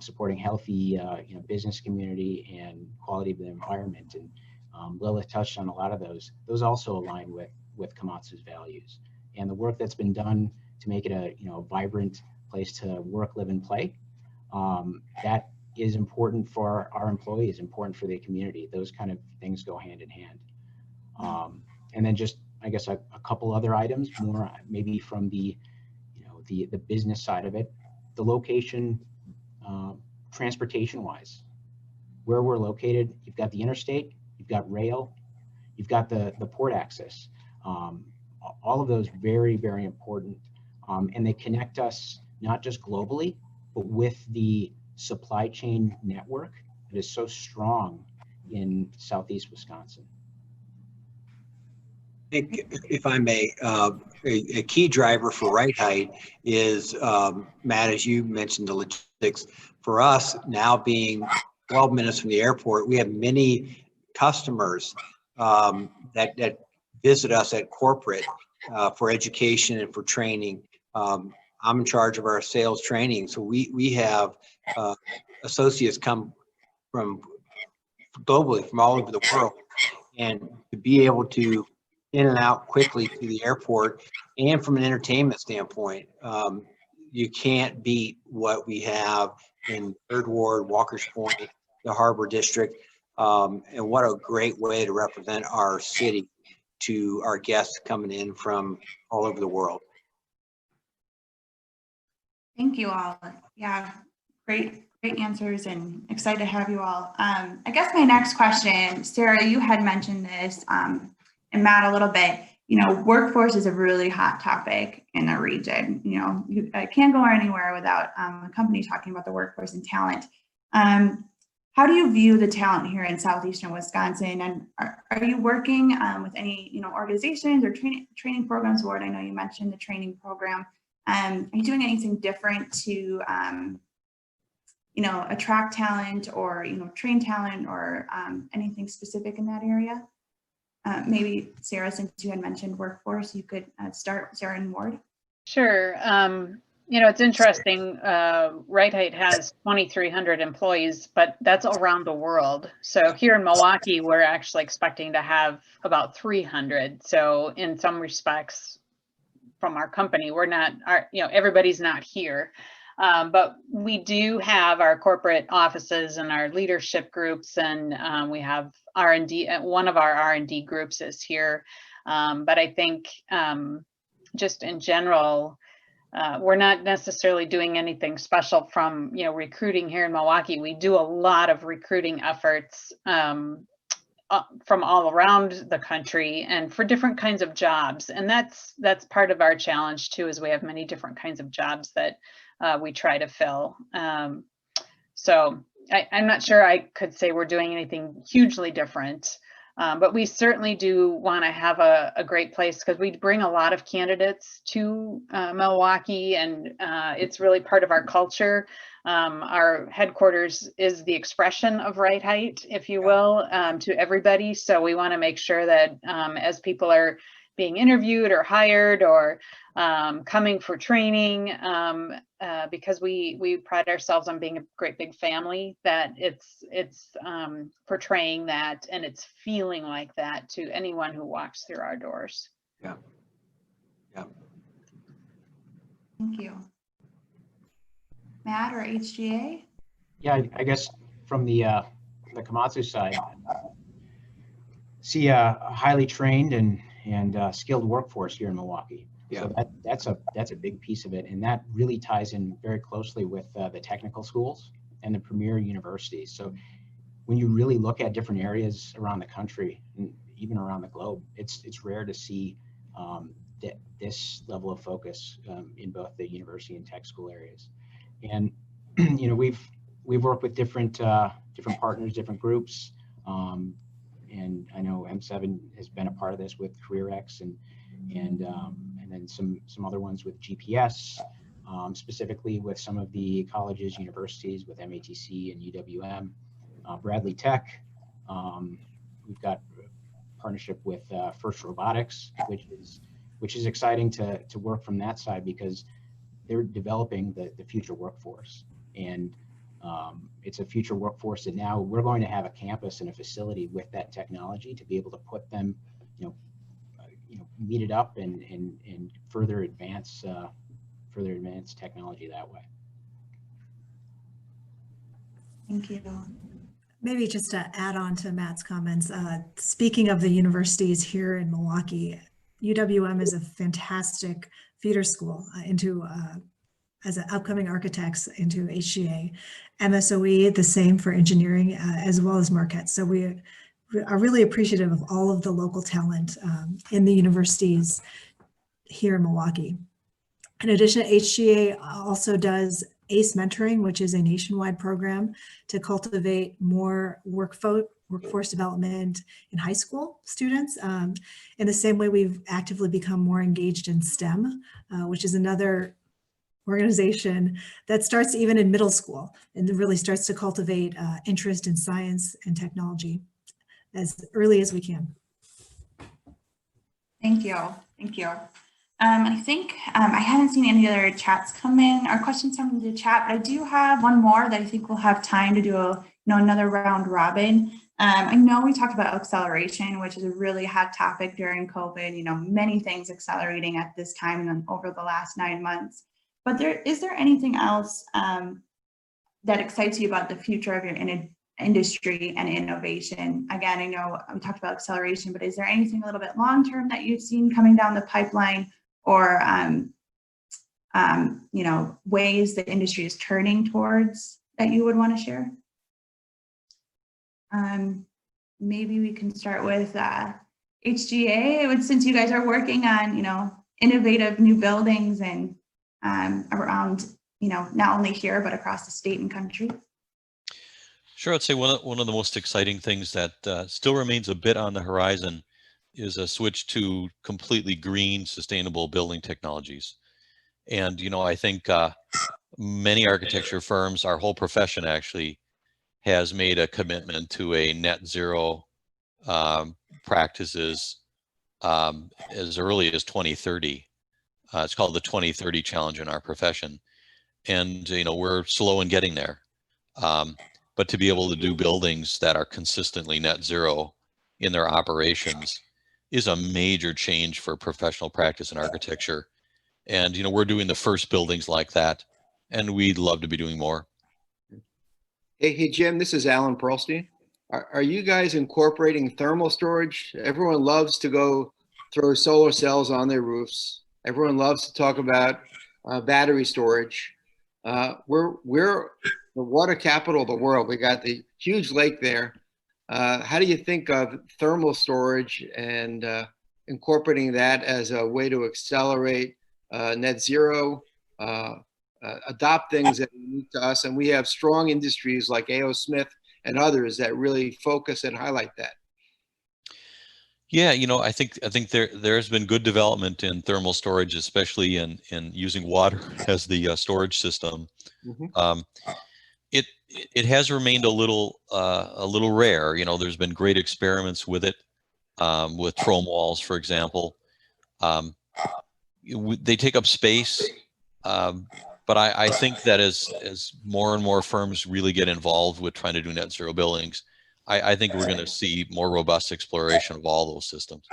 supporting healthy, you know, business community and quality of the environment. And Lilith touched on a lot of those. Those also align with Komatsu's values, and the work that's been done to make it a, you know, vibrant place to work, live, and play. That is important for our employees, important for the community. Those kind of things go hand in hand. And then just, I guess, a couple other items more maybe from the, you know, the business side of it. The location, transportation wise, where we're located, you've got the interstate, you've got rail, you've got the port access. All of those very, very important. And they connect us not just globally, but with the supply chain network that is so strong in Southeast Wisconsin. I think, if I may, a key driver for RiteHite is, Matt, as you mentioned, the logistics. For us, now being 12 minutes from the airport, we have many customers that visit us at corporate for education and for training. I'm in charge of our sales training, so we have associates come from globally, from all over the world, and to be able to in and out quickly to the airport, and from an entertainment standpoint, you can't beat what we have in Third Ward, Walker's Point, the Harbor District, and what a great way to represent our city to our guests coming in from all over the world. Thank you all. Yeah, great answers, and excited to have you all. I guess my next question, Sarah, you had mentioned this, and Matt a little bit, you know, workforce is a really hot topic in the region. You know, you can't go anywhere without a company talking about the workforce and talent. How do you view the talent here in Southeastern Wisconsin? And are you working with any, you know, organizations or training programs? Ward, I know you mentioned the training program. Are you doing anything different to, you know, attract talent or, you know, train talent, or anything specific in that area? Maybe Sarah, since you had mentioned workforce, you could start, Sarah and Ward. Sure. You know, it's interesting. RiteHite has 2,300 employees, but that's around the world. So here in Milwaukee, we're actually expecting to have about 300. So in some respects, from our company, we're not, you know, everybody's not here. But we do have our corporate offices and our leadership groups, and we have R&D. One of our R&D groups is here. But I think just in general, we're not necessarily doing anything special from, you know, recruiting here in Milwaukee. We do a lot of recruiting efforts from all around the country and for different kinds of jobs. And that's part of our challenge too, is we have many different kinds of jobs that we try to fill. So I'm not sure I could say we're doing anything hugely different, but we certainly do want to have a great place, because we bring a lot of candidates to Milwaukee, and it's really part of our culture. Our headquarters is the expression of RiteHite, if you will, to everybody. So we want to make sure that as people are being interviewed or hired or coming for training, because we pride ourselves on being a great big family, that it's portraying that and it's feeling like that to anyone who walks through our doors. Yeah. Yeah. Thank you. Matt or HGA? Yeah, I guess from the Komatsu side, see a highly trained and skilled workforce here in Milwaukee. Yeah. So that's a big piece of it, and that really ties in very closely with the technical schools and the premier universities. So when you really look at different areas around the country and even around the globe, it's rare to see this level of focus in both the university and tech school areas. And we've worked with different partners, different groups, and I know M7 has been a part of this with CareerX and then some other ones with GPS, specifically with some of the colleges, universities with MATC and UWM, Bradley Tech. We've got a partnership with First Robotics, which is exciting to work from that side, because they're developing the future workforce, and it's a future workforce that now we're going to have a campus and a facility with that technology to be able to put them, meet it up and further advance technology that way. Thank you. Maybe just to add on to Matt's comments, speaking of the universities here in Milwaukee, UWM is a fantastic feeder school into as an upcoming architects into HGA. MSOE, the same for engineering, as well as Marquette. So we are really appreciative of all of the local talent in the universities here in Milwaukee. In addition, HGA also does ACE mentoring, which is a nationwide program to cultivate more workforce development in high school students. In the same way, we've actively become more engaged in STEM, which is another organization that starts even in middle school and really starts to cultivate interest in science and technology as early as we can. Thank you. Thank you. I think I haven't seen any other chats come in or questions from the chat, but I do have one more that I think we'll have time to do another round robin. I know we talked about acceleration, which is a really hot topic during COVID, many things accelerating at this time and over the last 9 months. But is there anything else that excites you about the future of your industry and innovation? Again, I know we talked about acceleration, but is there anything a little bit long-term that you've seen coming down the pipeline, or ways the industry is turning towards that you would want to share? Maybe we can start with HGA, since you guys are working on, innovative new buildings and around, not only here, but across the state and country. Sure, I'd say one of the most exciting things that still remains a bit on the horizon is a switch to completely green, sustainable building technologies. And, I think many architecture firms, our whole profession actually, has made a commitment to a net zero practices as early as 2030. It's called the 2030 challenge in our profession. And, we're slow in getting there. But to be able to do buildings that are consistently net zero in their operations is a major change for professional practice in architecture. And, we're doing the first buildings like that, and we'd love to be doing more. Hey, Jim, this is Alan Pearlstein. Are you guys incorporating thermal storage? Everyone loves to go throw solar cells on their roofs. Everyone loves to talk about battery storage. We're the water capital of the world. We got the huge lake there. How do you think of thermal storage and incorporating that as a way to accelerate net zero, adopt things that are unique to us? And we have strong industries like A.O. Smith and others that really focus and highlight that. Yeah, I think there's been good development in thermal storage, especially in using water as the storage system. Mm-hmm. It has remained a little rare. There's been great experiments with it, with foam walls, for example. They take up space, but I think that as more and more firms really get involved with trying to do net zero buildings, I think we're going to see more robust exploration of all those systems.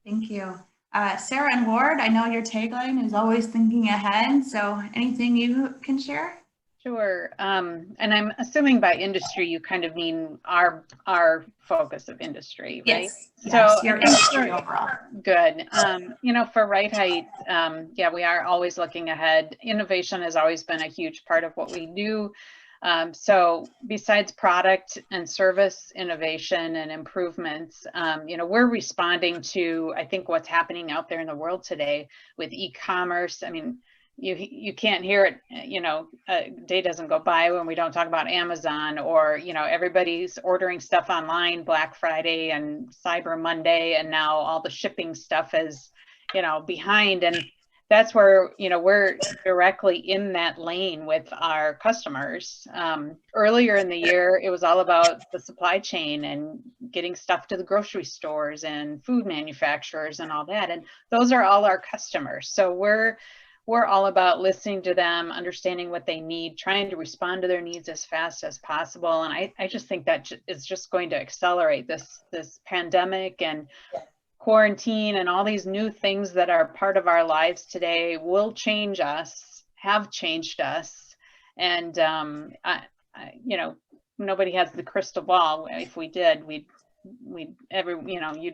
Thank you. Sarah and Ward, I know your tagline is always thinking ahead. So anything you can share? Sure. And I'm assuming by industry, you kind of mean our focus of industry, right? Yes. So Yes, your industry overall. Good. For RiteHite, yeah, we are always looking ahead. Innovation has always been a huge part of what we do. So besides product and service innovation and improvements, we're responding to, I think, what's happening out there in the world today with e-commerce. I mean, you can't hear it, a day doesn't go by when we don't talk about Amazon, or, everybody's ordering stuff online, Black Friday and Cyber Monday, and now all the shipping stuff is, behind. And that's where, we're directly in that lane with our customers. Earlier in the year, it was all about the supply chain and getting stuff to the grocery stores and food manufacturers and all that. And those are all our customers. So we're all about listening to them, understanding what they need, trying to respond to their needs as fast as possible. And I just think that is just going to accelerate this pandemic and quarantine, and all these new things that are part of our lives today will change us, have changed us. And, nobody has the crystal ball. If we did, you'd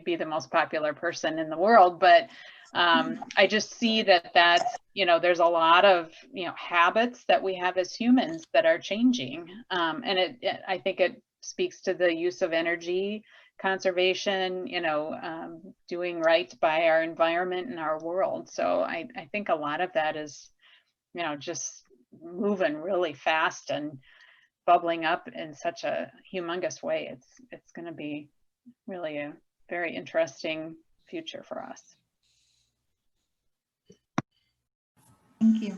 be the most popular person in the world. But I just see that there's a lot of, habits that we have as humans that are changing. And I think it speaks to the use of energy conservation, doing right by our environment and our world. So I think a lot of that is, just moving really fast and bubbling up in such a humongous way. It's going to be really a very interesting future for us. Thank you.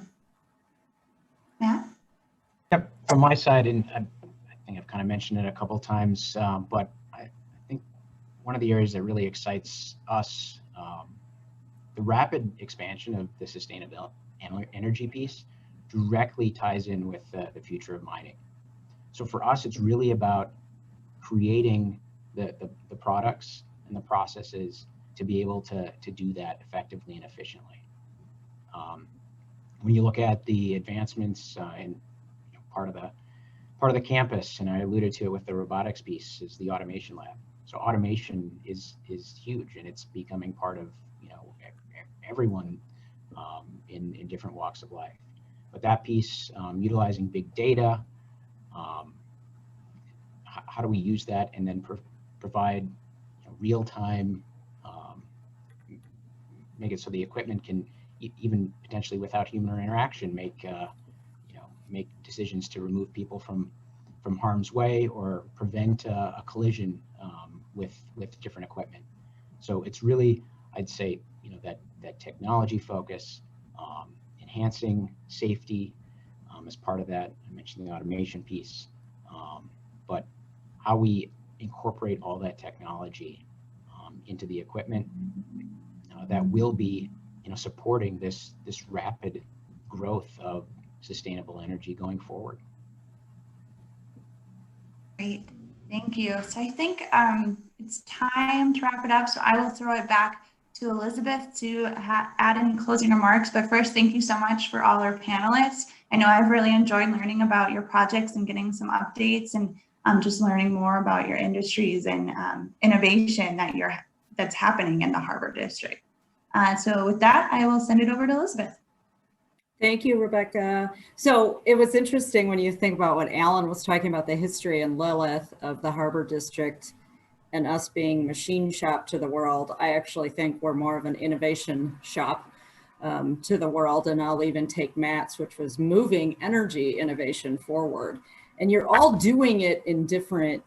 Matt? Yep, from my side, and I think I've kind of mentioned it a couple of times, but I think one of the areas that really excites us, the rapid expansion of the sustainable energy piece directly ties in with the future of mining. So for us, it's really about creating the products and the processes to be able to do that effectively and efficiently. When you look at the advancements in part of the campus, and I alluded to it with the robotics piece, is the automation lab. So automation is huge, and it's becoming part of everyone in different walks of life. But that piece, utilizing big data, how do we use that and then provide real-time, make it so the equipment can even potentially without human interaction make decisions to remove people from harm's way or prevent a collision with different equipment. So it's really, I'd say, that technology focus, enhancing safety as part of that. I mentioned the automation piece, but how we incorporate all that technology into the equipment that will be supporting this rapid growth of sustainable energy going forward. Great, thank you. So I think it's time to wrap it up. So I will throw it back to Elizabeth to add any closing remarks. But first, thank you so much for all our panelists. I know I've really enjoyed learning about your projects and getting some updates, and just learning more about your industries and innovation that's happening in the Harbor District. So with that, I will send it over to Elizabeth. Thank you, Rebecca. So it was interesting when you think about what Alan was talking about, the history and Lilith of the Harbor District and us being machine shop to the world. I actually think we're more of an innovation shop to the world. And I'll even take Matt's, which was moving energy innovation forward. And you're all doing it in different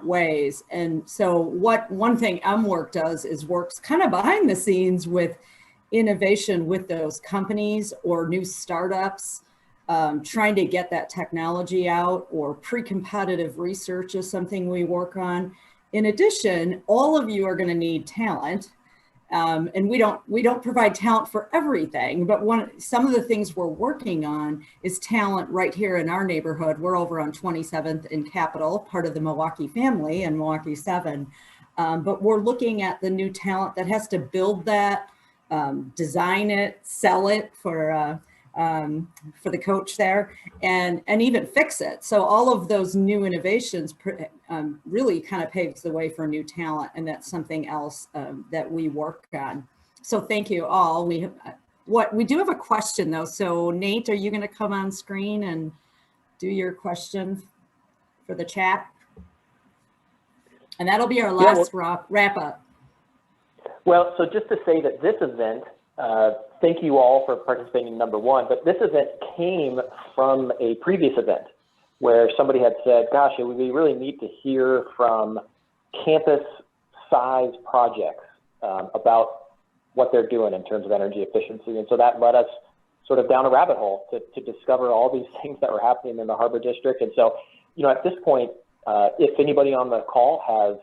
ways. And so one thing MWork does is works kind of behind the scenes with innovation with those companies or new startups, trying to get that technology out, or pre-competitive research is something we work on. In addition, all of you are going to need talent. And we don't provide talent for everything, but some of the things we're working on is talent right here in our neighborhood. We're over on 27th and Capitol, part of the Milwaukee family and Milwaukee 7. But we're looking at the new talent that has to build that, design it, sell it for the coach there, and even fix it. So all of those new innovations really kind of paves the way for new talent, and that's something else that we work on. So thank you all. We do have a question though. So Nate, are you going to come on screen and do your question for the chat? And that'll be our last wrap up. Well, so just to say that this event, thank you all for participating in number one, but this event came from a previous event where somebody had said, gosh, it would be really neat to hear from campus size projects about what they're doing in terms of energy efficiency. And so that led us sort of down a rabbit hole to discover all these things that were happening in the Harbor District. And so, you know, at this point, if anybody on the call has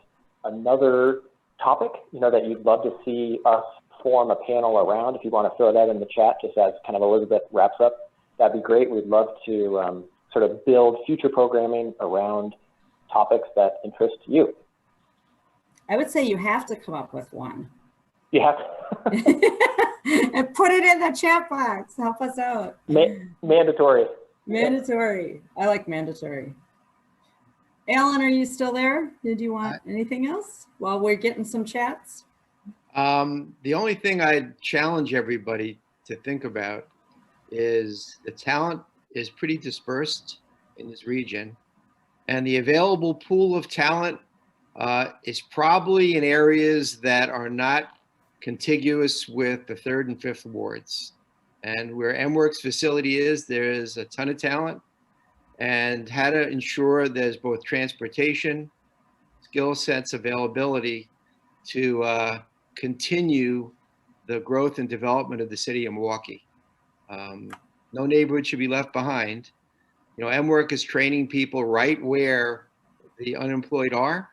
another topic, you know, that you'd love to see us form a panel around, if you want to throw that in the chat, just as kind of Elizabeth wraps up, that'd be great. We'd love to sort of build future programming around topics that interest you. I would say you have to come up with one. You have and put it in the chat box. Help us out. Mandatory. Mandatory. I like mandatory. Alan, are you still there? Did you want anything else while we're getting some chats? The only thing I'd challenge everybody to think about is the talent is pretty dispersed in this region, and the available pool of talent is probably in areas that are not contiguous with the 3rd and 5th wards. And where MWorks facility is, there is a ton of talent, and how to ensure there's both transportation, skill sets, availability to continue the growth and development of the city of Milwaukee. No neighborhood should be left behind. You know, MWork is training people right where the unemployed are,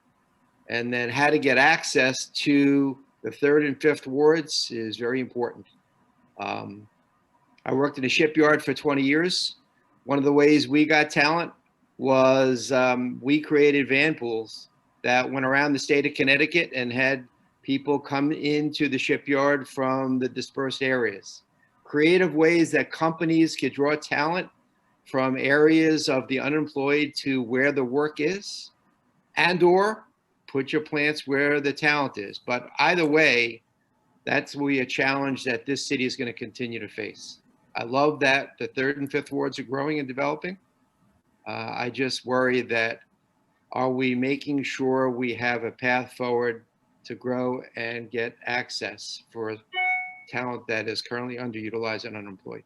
and then how to get access to the 3rd and 5th wards is very important. I worked in a shipyard for 20 years. One of the ways we got talent was we created van pools that went around the state of Connecticut and had people come into the shipyard from the dispersed areas. Creative ways that companies could draw talent from areas of the unemployed to where the work is, and or put your plants where the talent is. But either way, that's really a challenge that this city is going to continue to face. I love that the 3rd and 5th wards are growing and developing. I just worry that, are we making sure we have a path forward to grow and get access for talent that is currently underutilized and unemployed?